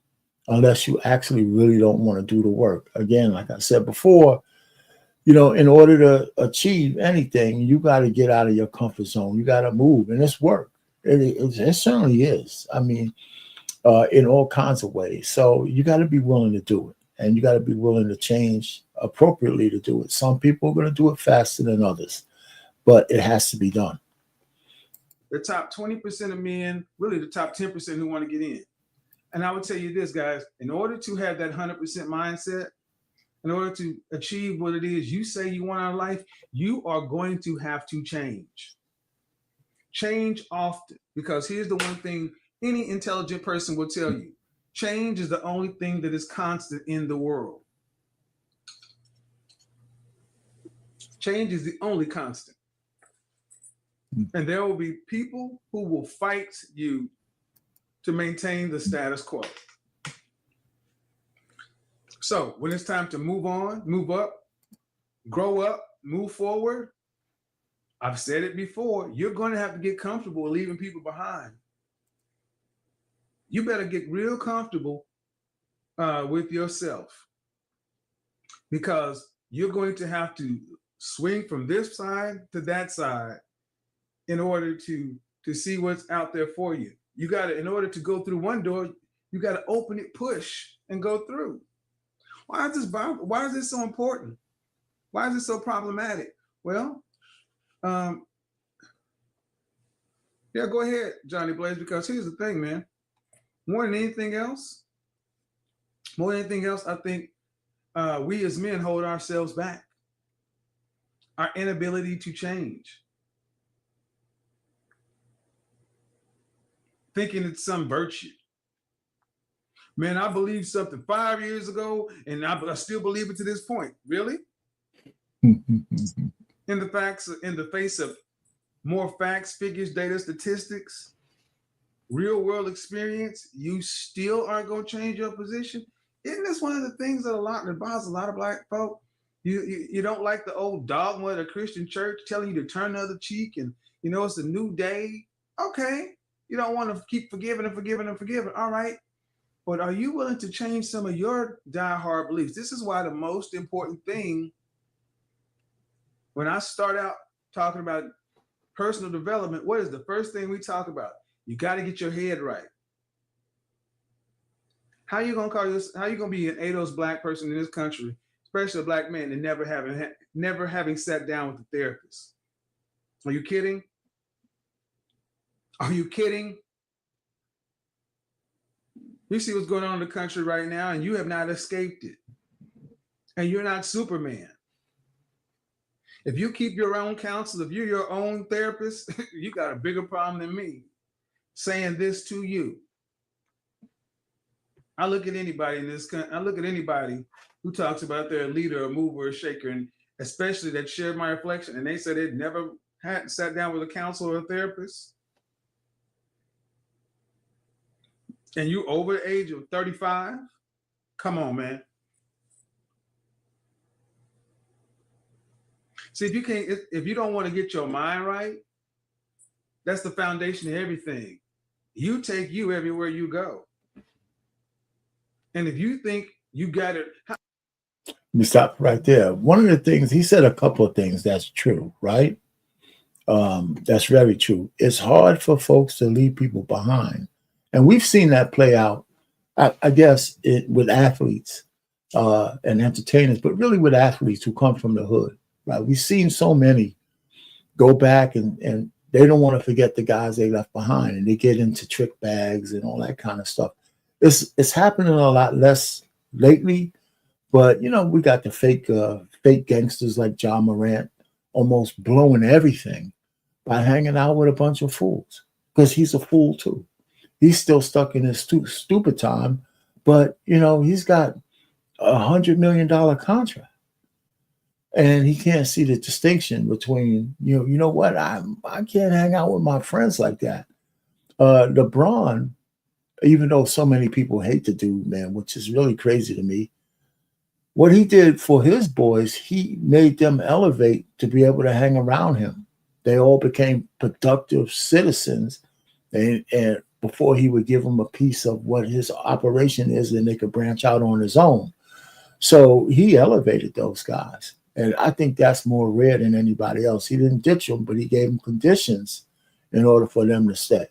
Speaker 1: unless you actually really don't want to do the work. Again, like I said before, in order to achieve anything, you got to get out of your comfort zone. You got to move, and it's work. It certainly is. I mean, in all kinds of ways. So you got to be willing to do it, and you got to be willing to change appropriately to do it. Some people are going to do it faster than others, but it has to be done.
Speaker 7: The top 20% of men, really the top 10% who want to get in. And I would tell you this, guys, in order to have that 100% mindset, in order to achieve what it is you say you want out of life, you are going to have to change. Change often, because here's the one thing any intelligent person will tell you. Change is the only thing that is constant in the world. Change is the only constant. And there will be people who will fight you to maintain the status quo. So when it's time to move on, move up, grow up, move forward, I've said it before, you're going to have to get comfortable with leaving people behind. You better get real comfortable with yourself, because you're going to have to swing from this side to that side in order to see what's out there for you. You got to, in order to go through one door, you got to open it, push, and go through. Why is this so important? Why is it so problematic? Well, yeah, go ahead, Johnny Blaze, because here's the thing, man. More than anything else, I think we as men hold ourselves back. Our inability to change. Thinking it's some virtue. Man, I believed something 5 years ago, and I still believe it to this point. Really? In the face of more facts, figures, data, statistics, real world experience, you still aren't going to change your position? Isn't this one of the things that bothers a lot of black folk? You don't like the old dogma of the Christian church telling you to turn the other cheek, and it's a new day. Okay. You don't want to keep forgiving and forgiving and forgiving. All right. But are you willing to change some of your diehard beliefs? This is why the most important thing, when I start out talking about personal development, what is the first thing we talk about? You got to get your head right. How you gonna be an ADOS black person in this country, especially a black man, and never having sat down with a therapist? Are you kidding? Are you kidding? You see what's going on in the country right now, and you have not escaped it. And you're not Superman. If you keep your own counsel, if you're your own therapist, you got a bigger problem than me saying this to you. I look at anybody who talks about their leader, a mover, a shaker, and especially that shared my reflection, and they said they'd never had sat down with a counselor or a therapist. And you over the age of 35? Come on, man. See, if you don't want to get your mind right, that's the foundation of everything. You take you everywhere you go. And if you think you got it.
Speaker 1: Let me stop right there. One of the things, he said a couple of things that's true, right? That's very true. It's hard for folks to leave people behind. And we've seen that play out, I guess, with athletes and entertainers, but really with athletes who come from the hood, right? We've seen so many go back and they don't want to forget the guys they left behind, and they get into trick bags and all that kind of stuff. It's happening a lot less lately, but we got the fake gangsters like John Morant almost blowing everything by hanging out with a bunch of fools, because he's a fool too. He's still stuck in his stupid time, but he's got $100 million contract, and he can't see the distinction between you know what, I can't hang out with my friends like that. LeBron, even though so many people hate the dude, man, which is really crazy to me, what he did for his boys, he made them elevate to be able to hang around him. They all became productive citizens, and before he would give them a piece of what his operation is, then they could branch out on his own. So he elevated those guys. And I think that's more rare than anybody else. He didn't ditch them, but he gave them conditions in order for them to stay.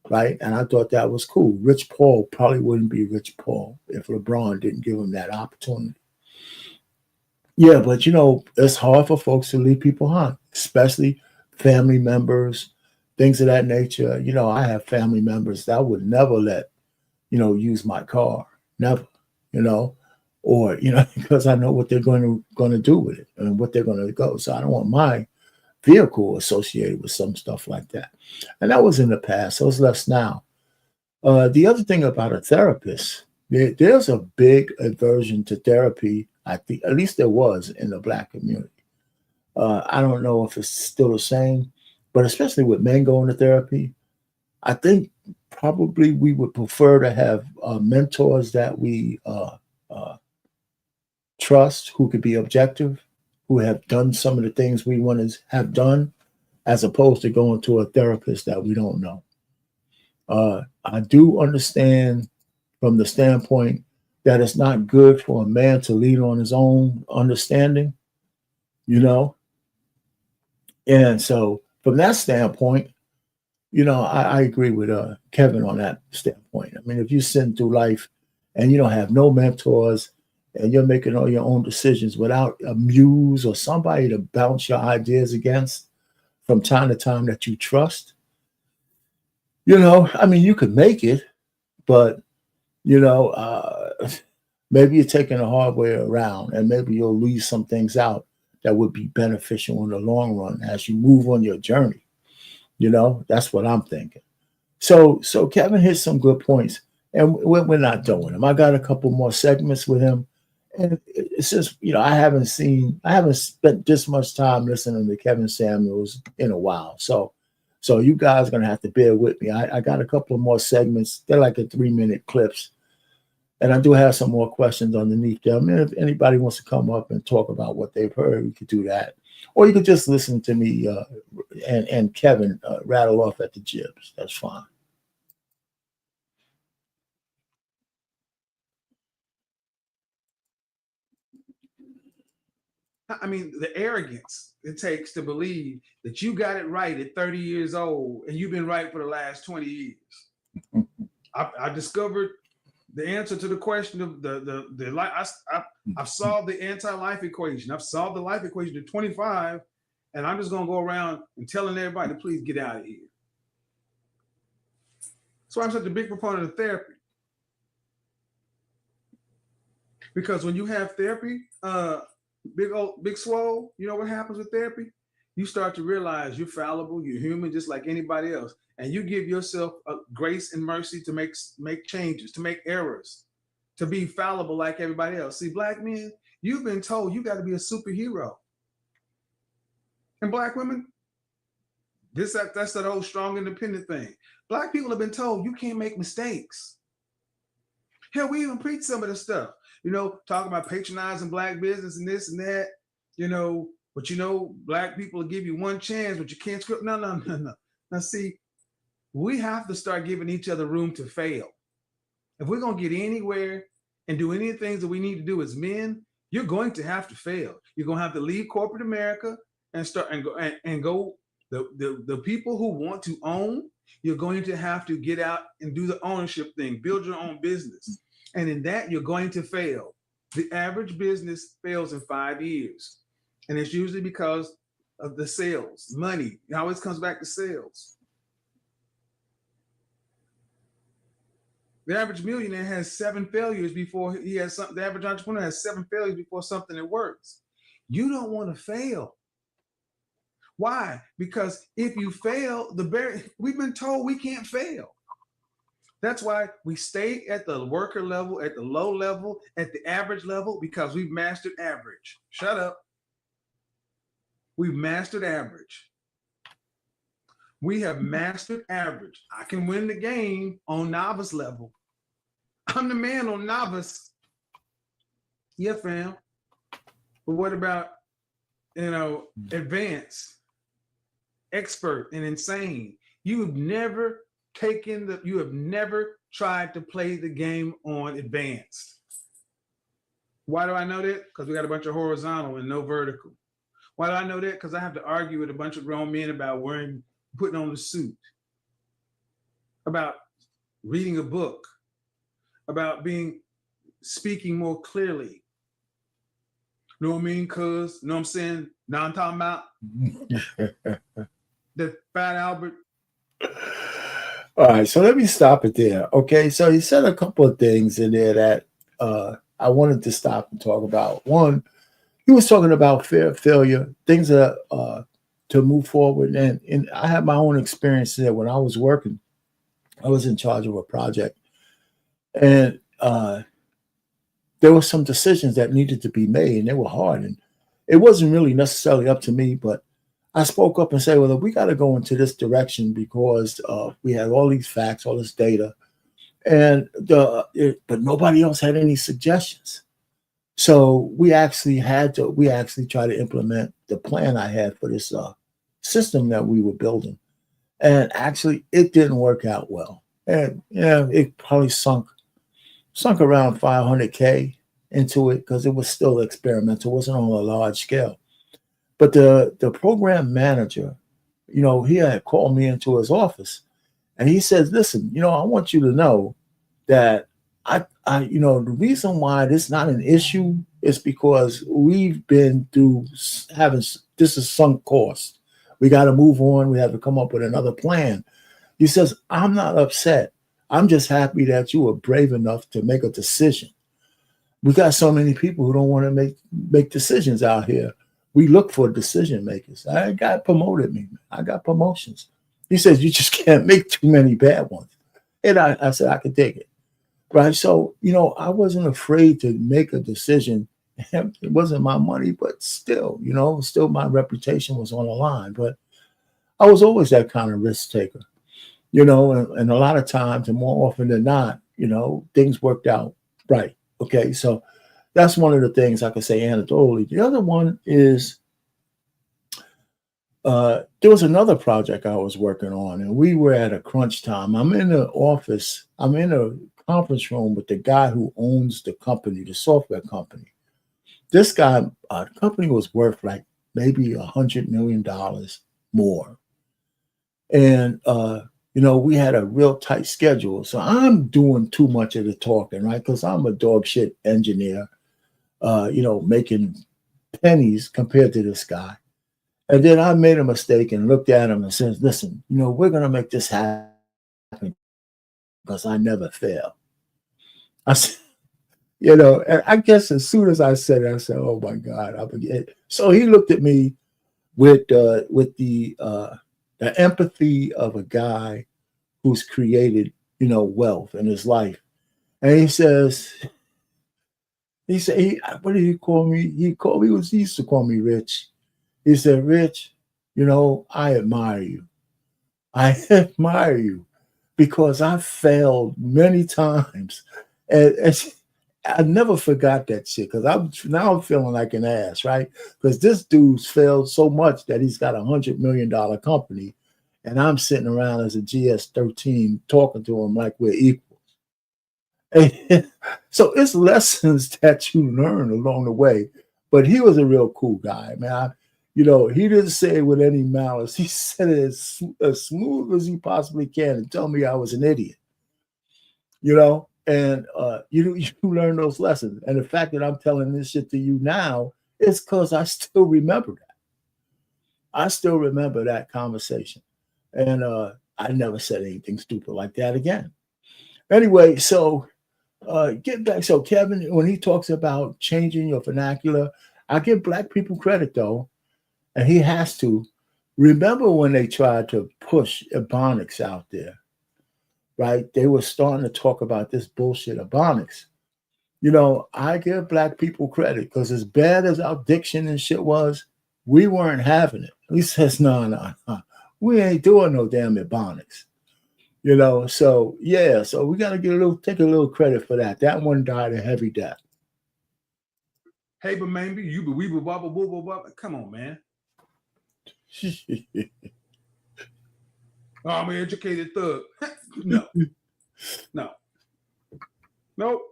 Speaker 1: Right. And I thought that was cool. Rich Paul probably wouldn't be Rich Paul if LeBron didn't give him that opportunity. Yeah, but it's hard for folks to leave people behind, especially family members, things of that nature. I have family members that I would never let, use my car. Never, you know, or because I know what they're going to do with it and what they're going to go. So I don't want my vehicle associated with some stuff like that. And that was in the past. So it's less now. The other thing about a therapist, there's a big aversion to therapy. I think at least there was in the Black community. I don't know if it's still the same, but especially with men going to therapy, I think probably we would prefer to have mentors that we trust, who could be objective, who have done some of the things we want to have done, as opposed to going to a therapist that we don't know. I do understand from the standpoint that it's not good for a man to lead on his own understanding, And so from that standpoint, I agree with Kevin on that standpoint. I mean, if you send through life and you don't have no mentors and you're making all your own decisions without a muse or somebody to bounce your ideas against from time to time that you trust, I mean, you could make it, but, maybe you're taking the hard way around and maybe you'll leave some things out that would be beneficial in the long run as you move on your journey. That's what I'm thinking. So Kevin hit some good points, and we're not doing them. I got a couple more segments with him, and it's just I haven't spent this much time listening to Kevin Samuels in a while. So you guys are gonna have to bear with me. I got a couple of more segments. They're like 3-minute clips, and I do have some more questions underneath there. I mean, if anybody wants to come up and talk about what they've heard, we could do that. Or you could just listen to me and Kevin rattle off at the jibs. That's fine.
Speaker 7: I mean, the arrogance it takes to believe that you got it right at 30 years old and you've been right for the last 20 years. I discovered the answer to the question of the life. I've solved the anti-life equation. I've solved the life equation to 25, and I'm just gonna go around and telling everybody to please get out of here. So I'm such a big proponent of therapy, because when you have therapy, big swole, you know what happens with therapy? You start to realize you're fallible, you're human, just like anybody else, and you give yourself grace and mercy to make changes, to make errors, to be fallible like everybody else. See, Black men, you've been told you got to be a superhero, and Black women, that's that whole strong, independent thing. Black people have been told you can't make mistakes. Hell, we even preach some of the stuff, talking about patronizing Black business and this and that, but Black people will give you one chance, but you can't script. No. Now, see, we have to start giving each other room to fail. If we're going to get anywhere and do any of the things that we need to do as men, you're going to have to fail. You're going to have to leave corporate America and start and go. The people who want to own, you're going to have to get out and do the ownership thing, build your own business. And in that, you're going to fail. The average business fails in 5 years. And it's usually because of the sales, money. It always comes back to sales. The average millionaire has 7 failures before he has something. The average entrepreneur has 7 failures before something that works. You don't want to fail. Why? Because if you fail, we've been told we can't fail. That's why we stay at the worker level, at the low level, at the average level, because we've mastered average. Shut up. We've mastered average. We have mastered average. I can win the game on novice level. I'm the man on novice. Yeah, fam. But what about, advanced, expert, and insane? You have never tried to play the game on advanced. Why do I know that? Because we got a bunch of horizontal and no vertical. Why do I know that? Because I have to argue with a bunch of grown men about putting on the suit, about reading a book, about speaking more clearly. Know what I mean? Cuz, know what I'm saying? Now I'm talking about the Fat Albert.
Speaker 1: All right, so let me stop it there. Okay, so he said a couple of things in there that I wanted to stop and talk about. One, he was talking about fear of failure, things that to move forward. And I had my own experience there. When I was working, I was in charge of a project, and there were some decisions that needed to be made, and they were hard. And it wasn't really necessarily up to me, but I spoke up and said, well, we got to go into this direction because we had all these facts, all this data, and but nobody else had any suggestions. So we actually tried to implement the plan I had for this system that we were building. And actually, it didn't work out well. And it probably sunk around 500K into it because it was still experimental. It wasn't on a large scale. But the program manager, he had called me into his office, and he says, listen, I want you to know that the reason why this is not an issue is because we've been through this is sunk cost. We got to move on. We have to come up with another plan. He says, I'm not upset. I'm just happy that you were brave enough to make a decision. We got so many people who don't want to make decisions out here. We look for decision makers. I got promoted. I got promotions. He says, you just can't make too many bad ones. And I said, I could take it. Right. So, I wasn't afraid to make a decision. It wasn't my money, but still my reputation was on the line. But I was always that kind of risk taker, and a lot of times, and more often than not, things worked out right. Okay. So that's one of the things I could say anecdotally. The other one is there was another project I was working on, and we were at a crunch time. I'm in the office. I'm in a conference room with the guy who owns the company, the software company. This guy, the company was worth like maybe $100 million more. And, we had a real tight schedule. So I'm doing too much of the talking, right? Because I'm a dog shit engineer, making pennies compared to this guy. And then I made a mistake and looked at him and said, listen, we're going to make this happen because I never fail. I said, and I guess as soon as I said it, I said, oh my God, I forget. So he looked at me with the empathy of a guy who's created, wealth in his life. And he said, what did he call me? He used to call me Rich. He said, Rich, I admire you. I admire you because I failed many times. And I never forgot that shit because I'm feeling like an ass, right? Because this dude's failed so much that he's got $100 million company, and I'm sitting around as a GS-13 talking to him like we're equals. And so it's lessons that you learn along the way. But he was a real cool guy, man. He didn't say it with any malice. He said it as smooth as he possibly can and tell me I was an idiot. And you learn those lessons. And the fact that I'm telling this shit to you now is because I still remember that. I still remember that conversation. And I never said anything stupid like that again. Anyway, so get back. So Kevin, when he talks about changing your vernacular, I give Black people credit though, and he has to. Remember when they tried to push Ebonics out there? Right? They were starting to talk about this bullshit Ebonics. I give Black people credit because as bad as our diction and shit was, we weren't having it. He says, no. We ain't doing no damn Ebonics. You know, so yeah, so we got to take a little credit for that. That one died a heavy death.
Speaker 7: Hey, but maybe you be weeble wobble wobble wobble. Come on, man. Oh, I'm an educated thug. No, no, nope.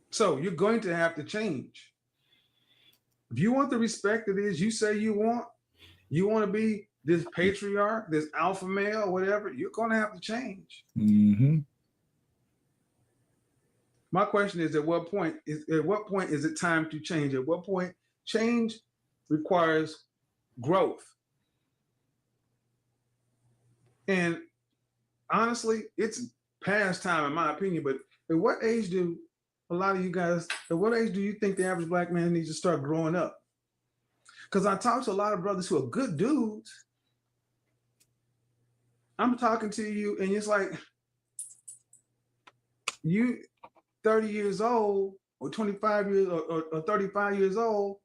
Speaker 7: So you're going to have to change. If you want the respect that is you say you want to be this patriarch, this alpha male, whatever, you're going to have to change.
Speaker 1: Mm-hmm.
Speaker 7: My question is, at what point is it time to change? At what point change requires growth? And honestly, it's past time, in my opinion. But at what age do a lot of you guys? At what age do you think the average black man needs to start growing up? Because I talk to a lot of brothers who are good dudes. I'm talking to you, and it's like you 30 years old or 25 years or 35 years old,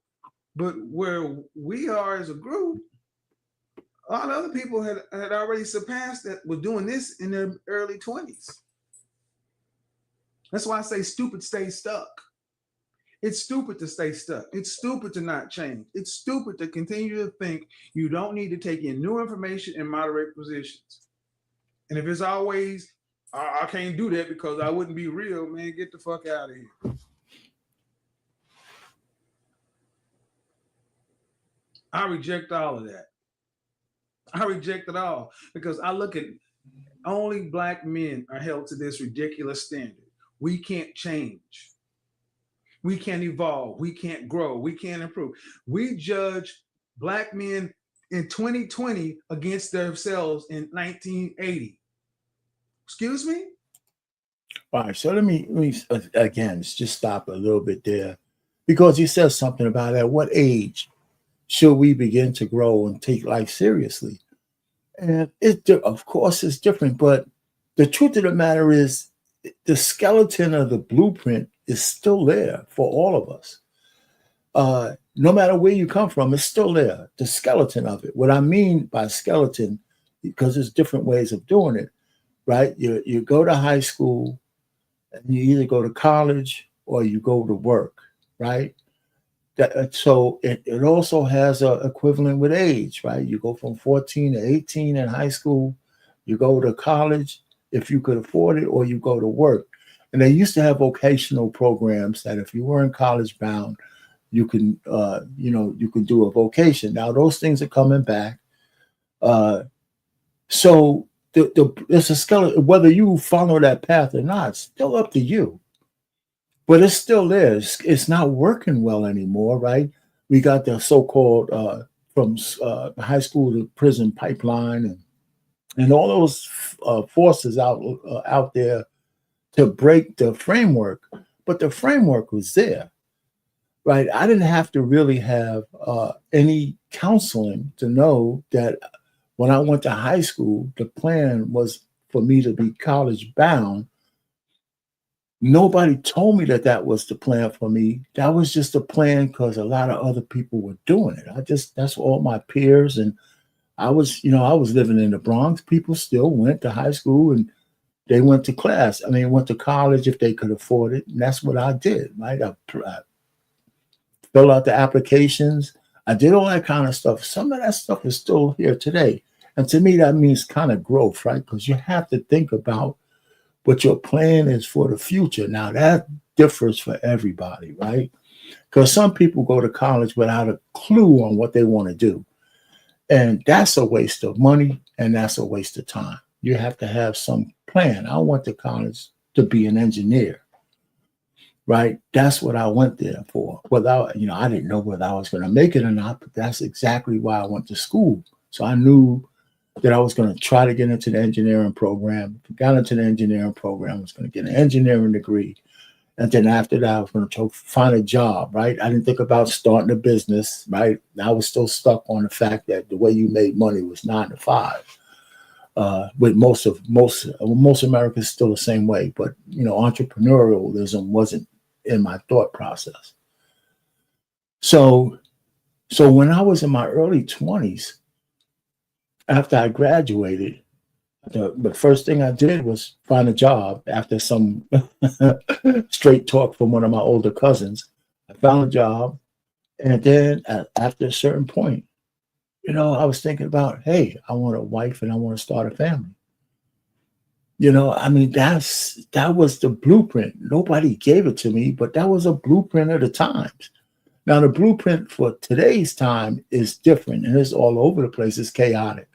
Speaker 7: but where we are as a group, a lot of other people had already surpassed that, were doing this in their early 20s. That's why I say stupid stay stuck. It's stupid to stay stuck. It's stupid to not change. It's stupid to continue to think you don't need to take in new information and moderate positions. And if it's always, I can't do that because I wouldn't be real, man, get the fuck out of here. I reject all of that. I reject it all because I look at only black men are held to this ridiculous standard. We can't change. We can't evolve. We can't grow. We can't improve. We judge black men in 2020 against themselves in 1980. Excuse me?
Speaker 1: All right, so let me again just stop a little bit there, because he says something about at what age should we begin to grow and take life seriously? And of course, it's different, but the truth of the matter is the skeleton of the blueprint is still there for all of us. No matter where you come from, it's still there, the skeleton of it. What I mean by skeleton, because there's different ways of doing it, right? You go to high school, and you either go to college or you go to work, right? So it also has an equivalent with age, right? You go from 14 to 18 in high school, you go to college if you could afford it, or you go to work. And they used to have vocational programs that if you weren't college bound, you can you can do a vocation. Now those things are coming back. So it's a skeleton. Whether you follow that path or not, it's still up to you. But it's still there. It's not working well anymore, right? We got the so-called from high school to prison pipeline, and all those forces out there to break the framework. But the framework was there, right? I didn't have to really have any counseling to know that when I went to high school, the plan was for me to be college bound. Nobody told me that was the plan for me. That was just a plan because a lot of other people were doing it. That's all my peers. And I was living in the Bronx. People still went to high school and they went to class. I mean, went to college if they could afford it. And that's what I did, right? I filled out the applications. I did all that kind of stuff. Some of that stuff is still here today. And to me, that means kind of growth, right? Because you have to think about what your plan is for the future. Now, that differs for everybody, right? Because some people go to college without a clue on what they want to do. And that's a waste of money, and that's a waste of time. You have to have some plan. I went to college to be an engineer, right? That's what I went there for. I didn't know whether I was going to make it or not, but that's exactly why I went to school. So I knew that I was going to try to get into the engineering program. If I got into the engineering program, I was going to get an engineering degree. And then after that, I was going to find a job, right? I didn't think about starting a business, right? I was still stuck on the fact that the way you made money was 9 to 5. With most America is still the same way, but entrepreneurialism wasn't in my thought process. So So when I was in my early 20s, after I graduated, the first thing I did was find a job after some straight talk from one of my older cousins. I found a job. And then after a certain point, I was thinking about, hey, I want a wife and I want to start a family. I mean, that was the blueprint. Nobody gave it to me, but that was a blueprint of the times. Now, the blueprint for today's time is different and it's all over the place. It's chaotic.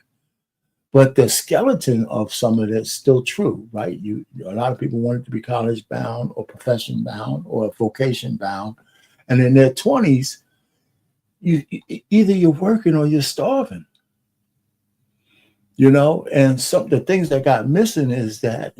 Speaker 1: But the skeleton of some of it's still true, right? A lot of people wanted to be college bound or profession bound or vocation bound. And in their 20s, either you're working or you're starving. And some the things that got missing is that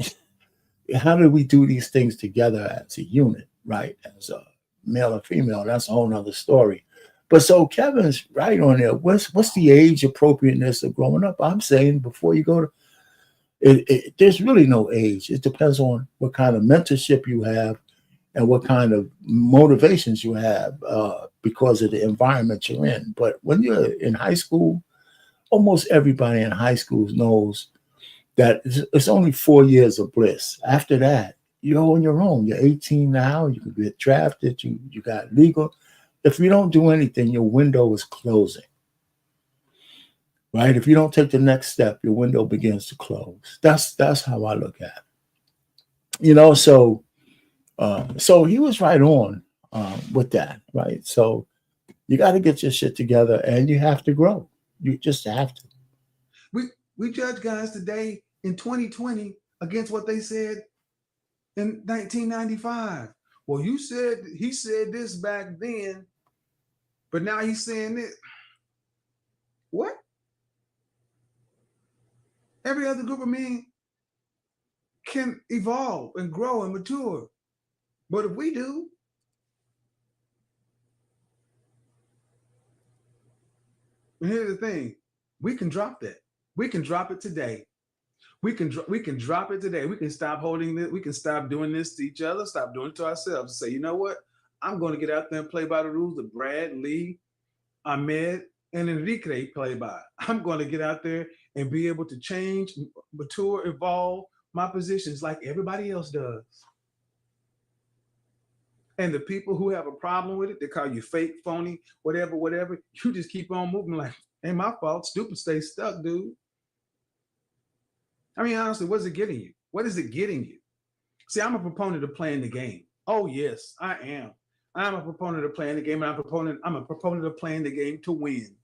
Speaker 1: how do we do these things together as a unit, right? As a male or female, that's a whole nother story. But so Kevin's right on there. What's the age appropriateness of growing up? I'm saying before you go to there's really no age. It depends on what kind of mentorship you have and what kind of motivations you have because of the environment you're in. But when you're in high school, almost everybody in high school knows that it's only 4 years of bliss. After that, you're on your own. You're 18 now. You can get drafted. You got legal. If you don't do anything, your window is closing. Right? If you don't take the next step, your window begins to close. That's how I look at it. So he was right on with that, right? So you got to get your shit together and you have to grow. You just have to.
Speaker 7: We judge guys today in 2020 against what they said in 1995. Well, he said this back then, but now he's saying it. What? Every other group of men can evolve and grow and mature. But if we do, and here's the thing, we can drop that. We can drop it today. We can drop it today. We can stop holding this. We can stop doing this to each other, stop doing it to ourselves. Say, you know what? I'm going to get out there and play by the rules that Brad, Lee, Ahmed, and Enrique play by. I'm going to get out there and be able to change, mature, evolve my positions like everybody else does. And the people who have a problem with it, they call you fake, phony, whatever. You just keep on moving like, ain't my fault. Stupid stay stuck, dude. I mean, honestly, what is it getting you? What is it getting you? See, I'm a proponent of playing the game. Oh, yes, I am. I'm a proponent of playing the game, and I'm a proponent of playing the game to win.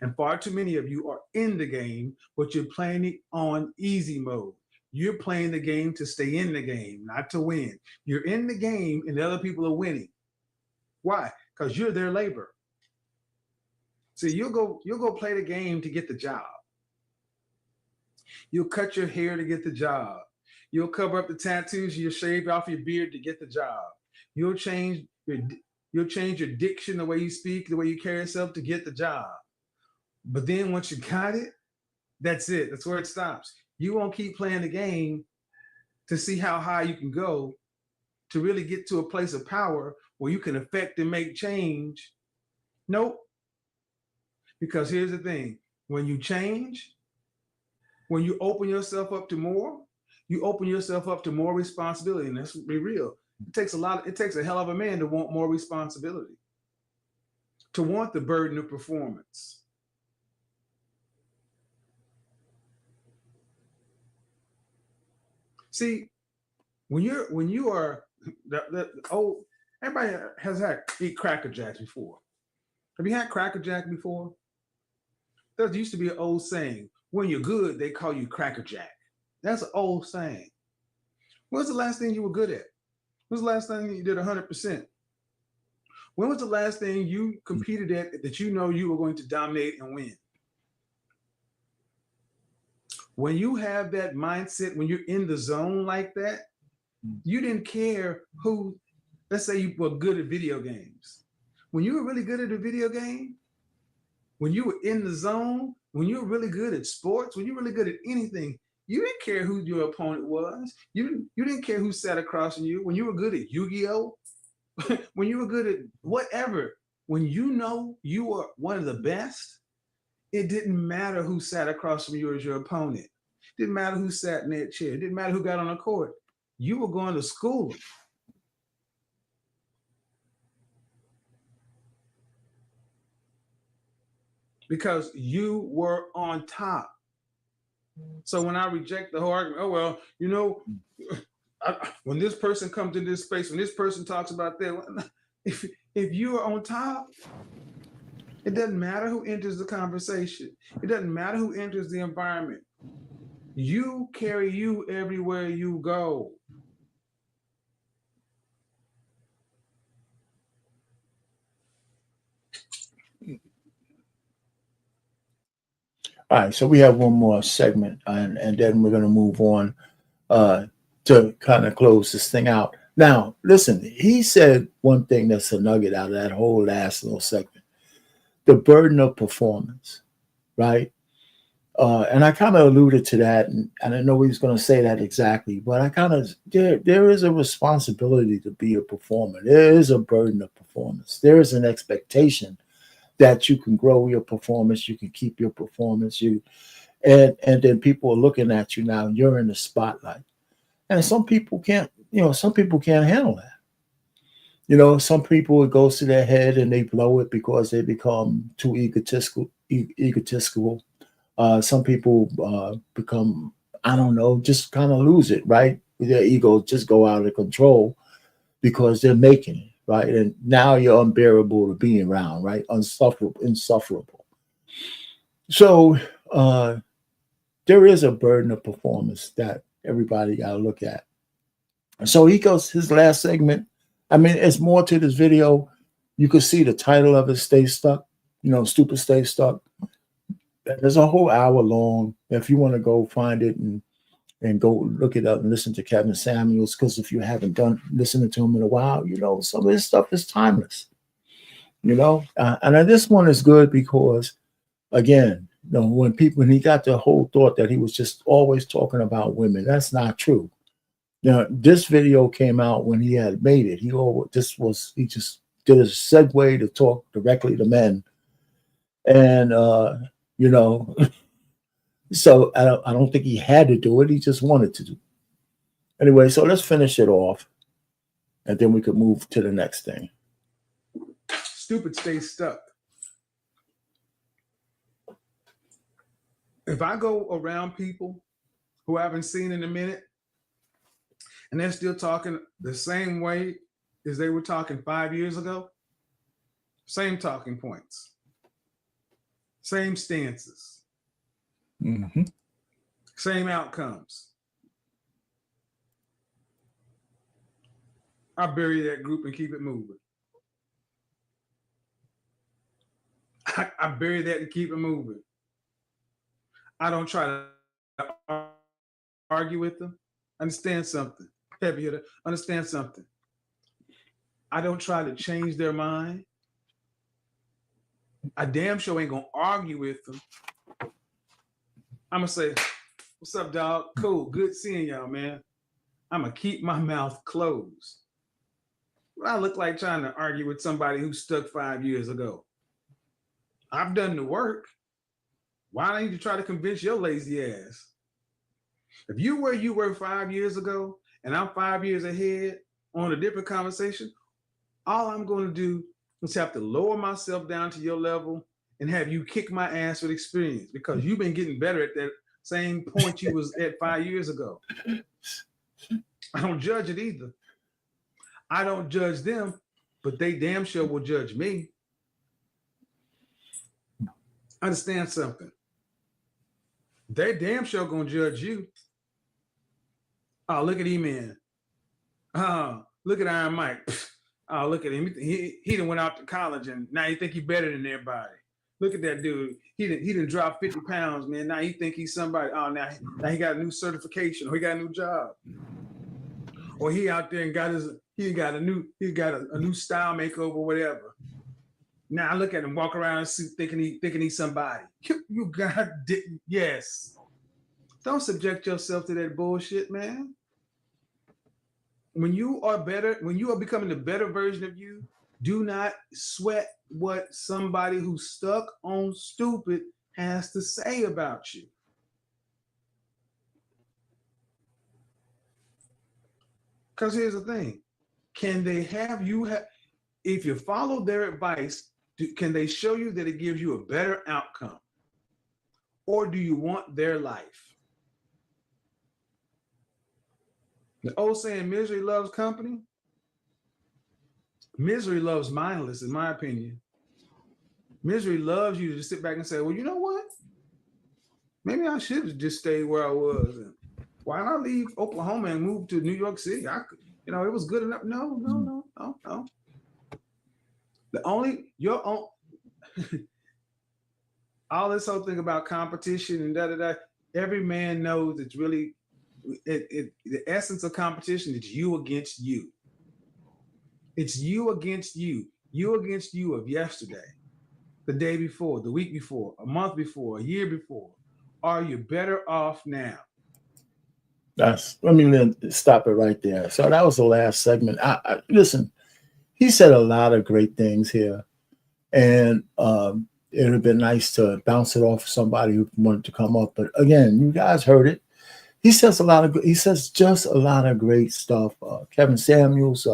Speaker 7: And far too many of you are in the game, but you're playing it on easy mode. You're playing the game to stay in the game, not to win. You're in the game, and the other people are winning. Why? Because you're their labor. See, you'll go play the game to get the job. You'll cut your hair to get the job. You'll cover up the tattoos. You'll shave off your beard to get the job. You'll change your diction, the way you speak, the way you carry yourself to get the job. But then once you got it, that's it. That's where it stops. You won't keep playing the game to see how high you can go to really get to a place of power where you can affect and make change. Nope. Because here's the thing. When you change, when you open yourself up to more, you open yourself up to more responsibility. And let's be real. It takes a hell of a man to want more responsibility, to want the burden of performance. See, when you are everybody has eat Cracker Jacks before. Have you had Cracker Jack before? There used to be an old saying, when you're good, they call you Cracker Jack. That's an old saying. When's the last thing you were good at? When's the last time you did 100%? When was the last thing you competed at that you know you were going to dominate and win? When you have that mindset, when you're in the zone like that, you didn't care who, let's say you were good at video games. When you were really good at a video game, when you were in the zone, when you were really good at sports, when you were really good at anything, you didn't care who your opponent was. You didn't care who sat across from you. When you were good at Yu-Gi-Oh, when you were good at whatever, when you know you are one of the best, it didn't matter who sat across from you as your opponent. It didn't matter who sat in that chair. It didn't matter who got on the court. You were going to school. Because you were on top. So when I reject the whole argument, oh, well, you know, when this person comes to this space, when this person talks about that, if you are on top, it doesn't matter who enters the conversation. It doesn't matter who enters the environment. You carry you everywhere you go.
Speaker 1: All right, so we have one more segment, and then we're going to move on to kind of close this thing out. Now, listen, he said one thing that's a nugget out of that whole last little segment: the burden of performance, right? And I kind of alluded to that, and I didn't know he was going to say that exactly, but I kind of there is a responsibility to be a performer. There is a burden of performance. There is an expectation that you can grow your performance, you can keep your performance, and then people are looking at you now. You're in the spotlight, and some people can't. Some people can't handle that. Some people, it goes to their head and they blow it because they become too egotistical. Some people become, I don't know, just kind of lose it, right? Their ego just go out of control because they're making it, right? And now you're unbearable to be around, right? Insufferable. So there is a burden of performance that everybody got to look at. So he goes, his last segment, I mean, it's more to this video. You can see the title of it, Stay Stuck, Stupid Stay Stuck. There's a whole hour long. If you want to go find it and go look it up and listen to Kevin Samuels, because if you haven't listening to him in a while, some of his stuff is timeless. And this one is good because, again, when he got the whole thought that he was just always talking about women, that's not true. This video came out when he had made it. He just did a segue to talk directly to men, and so I don't think he had to do it. He just wanted to do it. Anyway, so let's finish it off, and then we could move to the next thing.
Speaker 7: Stupid stay stuck. If I go around people who I haven't seen in a minute, and they're still talking the same way as they were talking 5 years ago, same talking points, same stances, same outcomes, I bury that group and keep it moving. I bury that and keep it moving. I don't try to argue with them. Understand something. Heavy hitter. Understand something. I don't try to change their mind. I damn sure ain't gonna argue with them. I'm gonna say, "What's up, dog? Cool. Good seeing y'all, man." I'm gonna keep my mouth closed. What I look like trying to argue with somebody who stuck 5 years ago? I've done the work. Why don't you try to convince your lazy ass? If you were 5 years ago and I'm 5 years ahead on a different conversation, all I'm going to do is have to lower myself down to your level and have you kick my ass with experience, because you've been getting better at that same point you was at 5 years ago. I don't judge it either. I don't judge them, but they damn sure will judge me. Understand something. They damn sure gonna judge you. Oh, look at E-Man. Oh, look at Iron Mike. Oh, look at him. He done went out to college and now you think he better than everybody. Look at that dude. He done dropped 50 pounds, man. Now you think he's somebody. Oh, now he got a new certification, or he got a new job. Or he out there and got a new style makeover, whatever. Now I look at him walk around thinking he's somebody. You got yes. Don't subject yourself to that bullshit, man. When you are becoming the better version of you, Do not sweat what somebody who's stuck on stupid has to say about you. Because here's the thing. Can they have you if you follow their advice, can they show you that it gives you a better outcome? Or do you want their life? The old saying, misery loves company. Misery loves mindless, in my opinion. Misery loves you to just sit back and say, well, you know what? Maybe I should have just stayed where I was. And why not leave Oklahoma and move to New York City? I could, it was good enough. No. Your own, all this whole thing about competition and da. Every man knows it's really, the essence of competition is you against you. It's you against you. You against you of yesterday, the day before, the week before, a month before, a year before. Are you better off now?
Speaker 1: Let me stop it right there. So that was the last segment. Listen, he said a lot of great things here, and it would have been nice to bounce it off of somebody who wanted to come up. But again, you guys heard it. He says just a lot of great stuff. Kevin Samuels,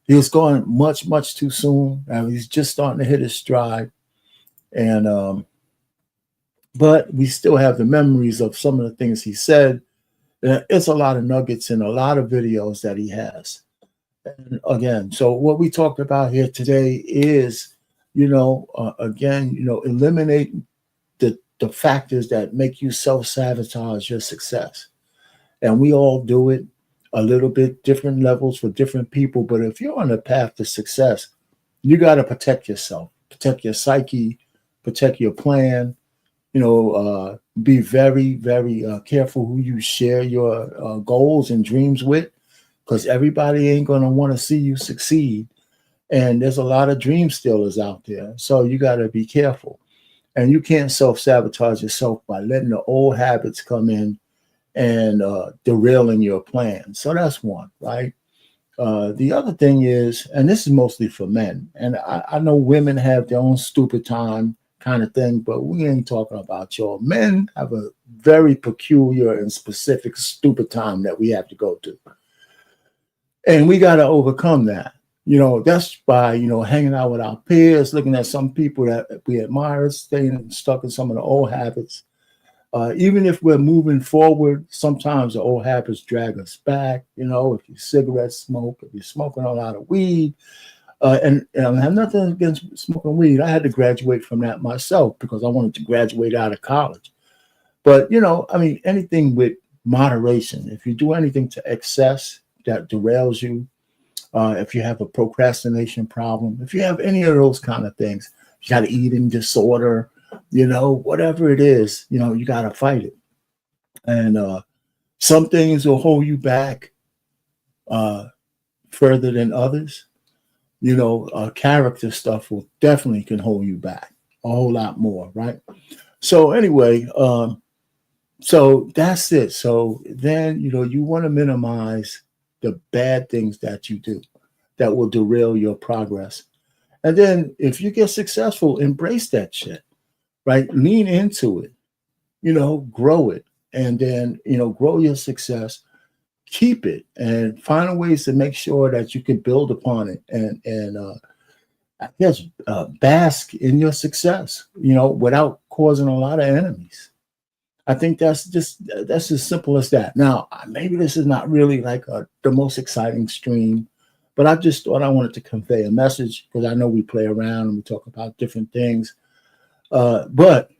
Speaker 1: he was going much, much too soon. He's just starting to hit his stride. And but we still have the memories of some of the things he said. It's a lot of nuggets in a lot of videos that he has. And again, so what we talked about here today is, eliminate the factors that make you self-sabotage your success. And we all do it a little bit, different levels for different people. But if you're on the path to success, you got to protect yourself, protect your psyche, protect your plan. Be very, very careful who you share your goals and dreams with, because everybody ain't going to want to see you succeed. And there's a lot of dream stealers out there. So you got to be careful. And you can't self-sabotage yourself by letting the old habits come in and derailing your plan. So that's one, right? The other thing is, and this is mostly for men, and I know women have their own stupid time kind of thing, but we ain't talking about y'all. Men have a very peculiar and specific stupid time that we have to go to. And we got to overcome that. That's by, hanging out with our peers, looking at some people that we admire, staying stuck in some of the old habits. Even if we're moving forward, sometimes the old habits drag us back. If you cigarette smoke, if you're smoking a lot of weed, and I have nothing against smoking weed. I had to graduate from that myself because I wanted to graduate out of college. But, anything with moderation. If you do anything to excess that derails you, if you have a procrastination problem, if you have any of those kind of things, you got an eating disorder, whatever it is, you got to fight it. And some things will hold you back further than others. Character stuff will definitely can hold you back a whole lot more, right? So anyway, so that's it. So then, you want to minimize the bad things that you do that will derail your progress. And then if you get successful, embrace that shit, right? Lean into it, grow it. And then, grow your success, keep it, and find ways to make sure that you can build upon it and I guess bask in your success, without causing a lot of enemies. I think that's as simple as that. Now, maybe this is not really like the most exciting stream, but I just thought I wanted to convey a message because I know we play around and we talk about different things. But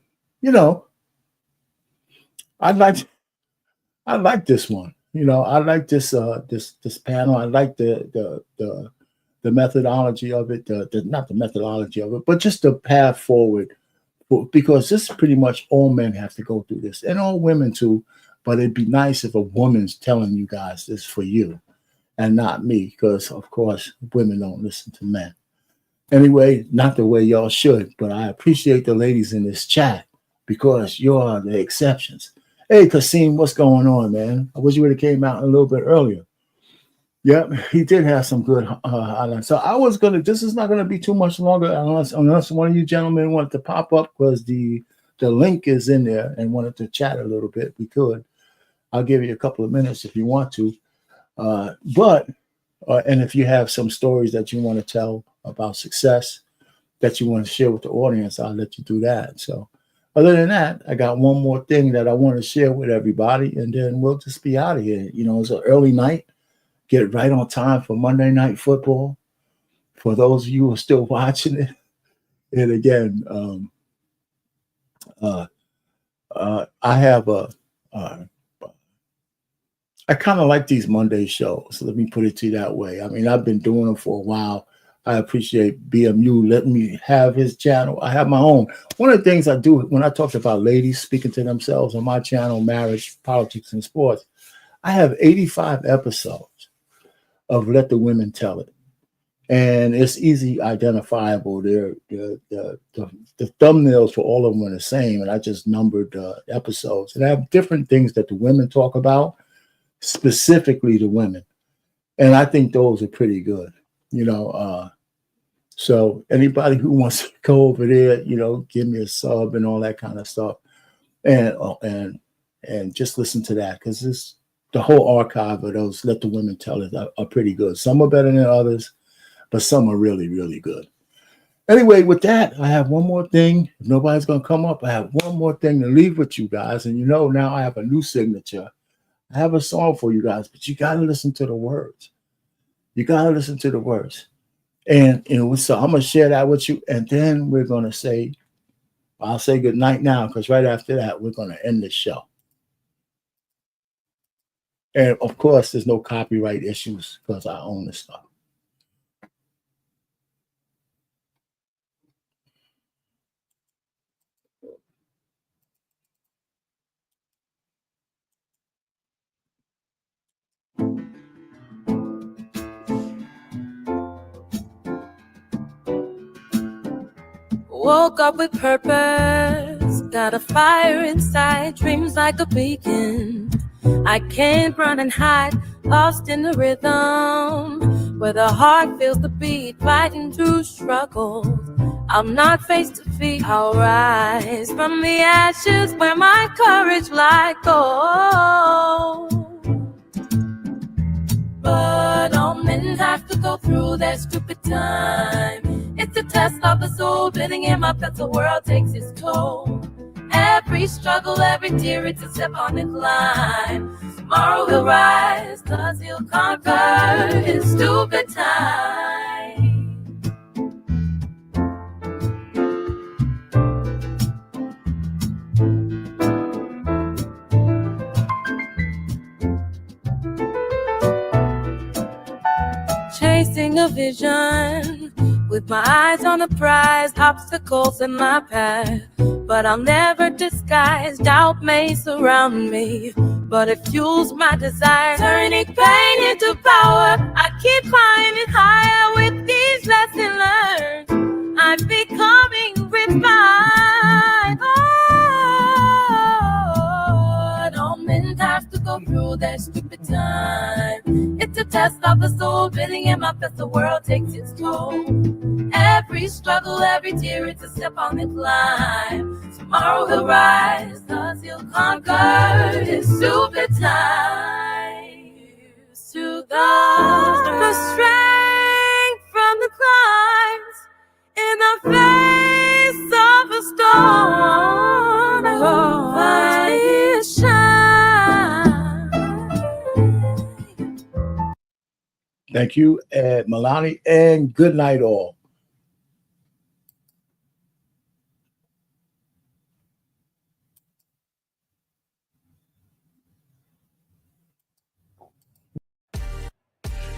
Speaker 1: I like this one. I like this this panel. I like the methodology of it. Not the methodology of it, but just the path forward. Because this is pretty much all men have to go through this, and all women too. But it'd be nice if a woman's telling you guys this for you, and not me, because of course women don't listen to men. Anyway, not the way y'all should. But I appreciate the ladies in this chat because you're the exceptions. Hey, Kasim, what's going on, man? I wish you would have came out a little bit earlier. Yep, he did have some good highlights. So I was gonna. This is not gonna be too much longer, unless one of you gentlemen wanted to pop up, because the link is in there and wanted to chat a little bit. We could. I'll give you a couple of minutes if you want to. But and if you have some stories that you want to tell about success that you want to share with the audience, I'll let you do that. So other than that, I got one more thing that I want to share with everybody, and then we'll just be out of here. You know, it's an early night. Get right on time for Monday Night Football. For those of you who are still watching it, and again, I have I kind of like these Monday shows. Let me put it to you that way. I mean, I've been doing them for a while. I appreciate BMU letting me have his channel. I have my own. One of the things I do when I talk about ladies speaking to themselves on my channel, Marriage, Politics, and Sports, I have 85 episodes of Let the Women Tell It. And it's easy identifiable. The thumbnails for all of them are the same, and I just numbered episodes. And I have different things that the women talk about, specifically the women. And I think those are pretty good, you know. So anybody who wants to go over there, you know, give me a sub and all that kind of stuff. And just listen to that, because it's the whole archive of those Let the Women Tell It are pretty good. Some are better than others, but some are really, really good. Anyway, with that, I have one more thing. If nobody's going to come up, I have one more thing to leave with you guys. And you know, now I have a new signature. I have a song for you guys, but you got to listen to the words. You got to listen to the words. And so I'm going to share that with you. And then we're going to say, I'll say good night now, because right after that, we're going to end the show. And of course, there's no copyright issues because I own the stuff.
Speaker 8: Woke up with purpose, got a fire inside, dreams like a beacon. I can't run and hide, lost in the rhythm, where the heart feels the beat, fighting through struggles. I'm not face to feet, I'll rise from the ashes where my courage like gold. But all men have to go through that stupid time. It's a test of the soul, bidding in my pets, the world takes its toll. Every struggle, every tear, it's a step on the climb. Tomorrow he'll rise, 'cause he'll conquer his stupid time. Chasing a vision, with my eyes on the prize, obstacles in my path, but I'll never disguise. Doubt may surround me, but it fuels my desire, turning pain into power. I keep climbing higher with these lessons learned. I'm becoming refined. Oh, all men have to go through that stupid time. It's a test of the soul, bidding in my best, the world takes its toll. Every struggle, every tear, it's a step on the climb. Tomorrow he'll rise, 'cause he'll conquer his stupid time. To the strength from the climbs, in the face of a storm, find his shine.
Speaker 1: Thank you, Milani, and good night all.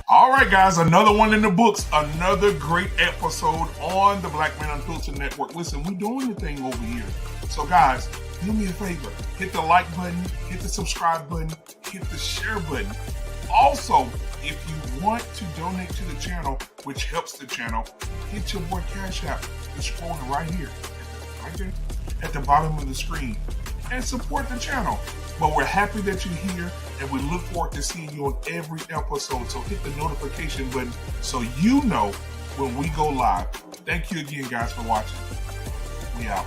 Speaker 9: All right, guys, another one in the books. Another great episode on the Black Man Unfiltered Network. Listen, we're doing the thing over here. So, guys, do me a favor. Hit the like button, hit the subscribe button, hit the share button. Also, if you want to donate to the channel, which helps the channel, hit your boy Cash App. It's scrolling right here, right there, at the bottom of the screen, and support the channel. But we're happy that you're here. and we look forward to seeing you on every episode. So hit the notification button so you know when we go live. Thank you again, guys, for watching. We out.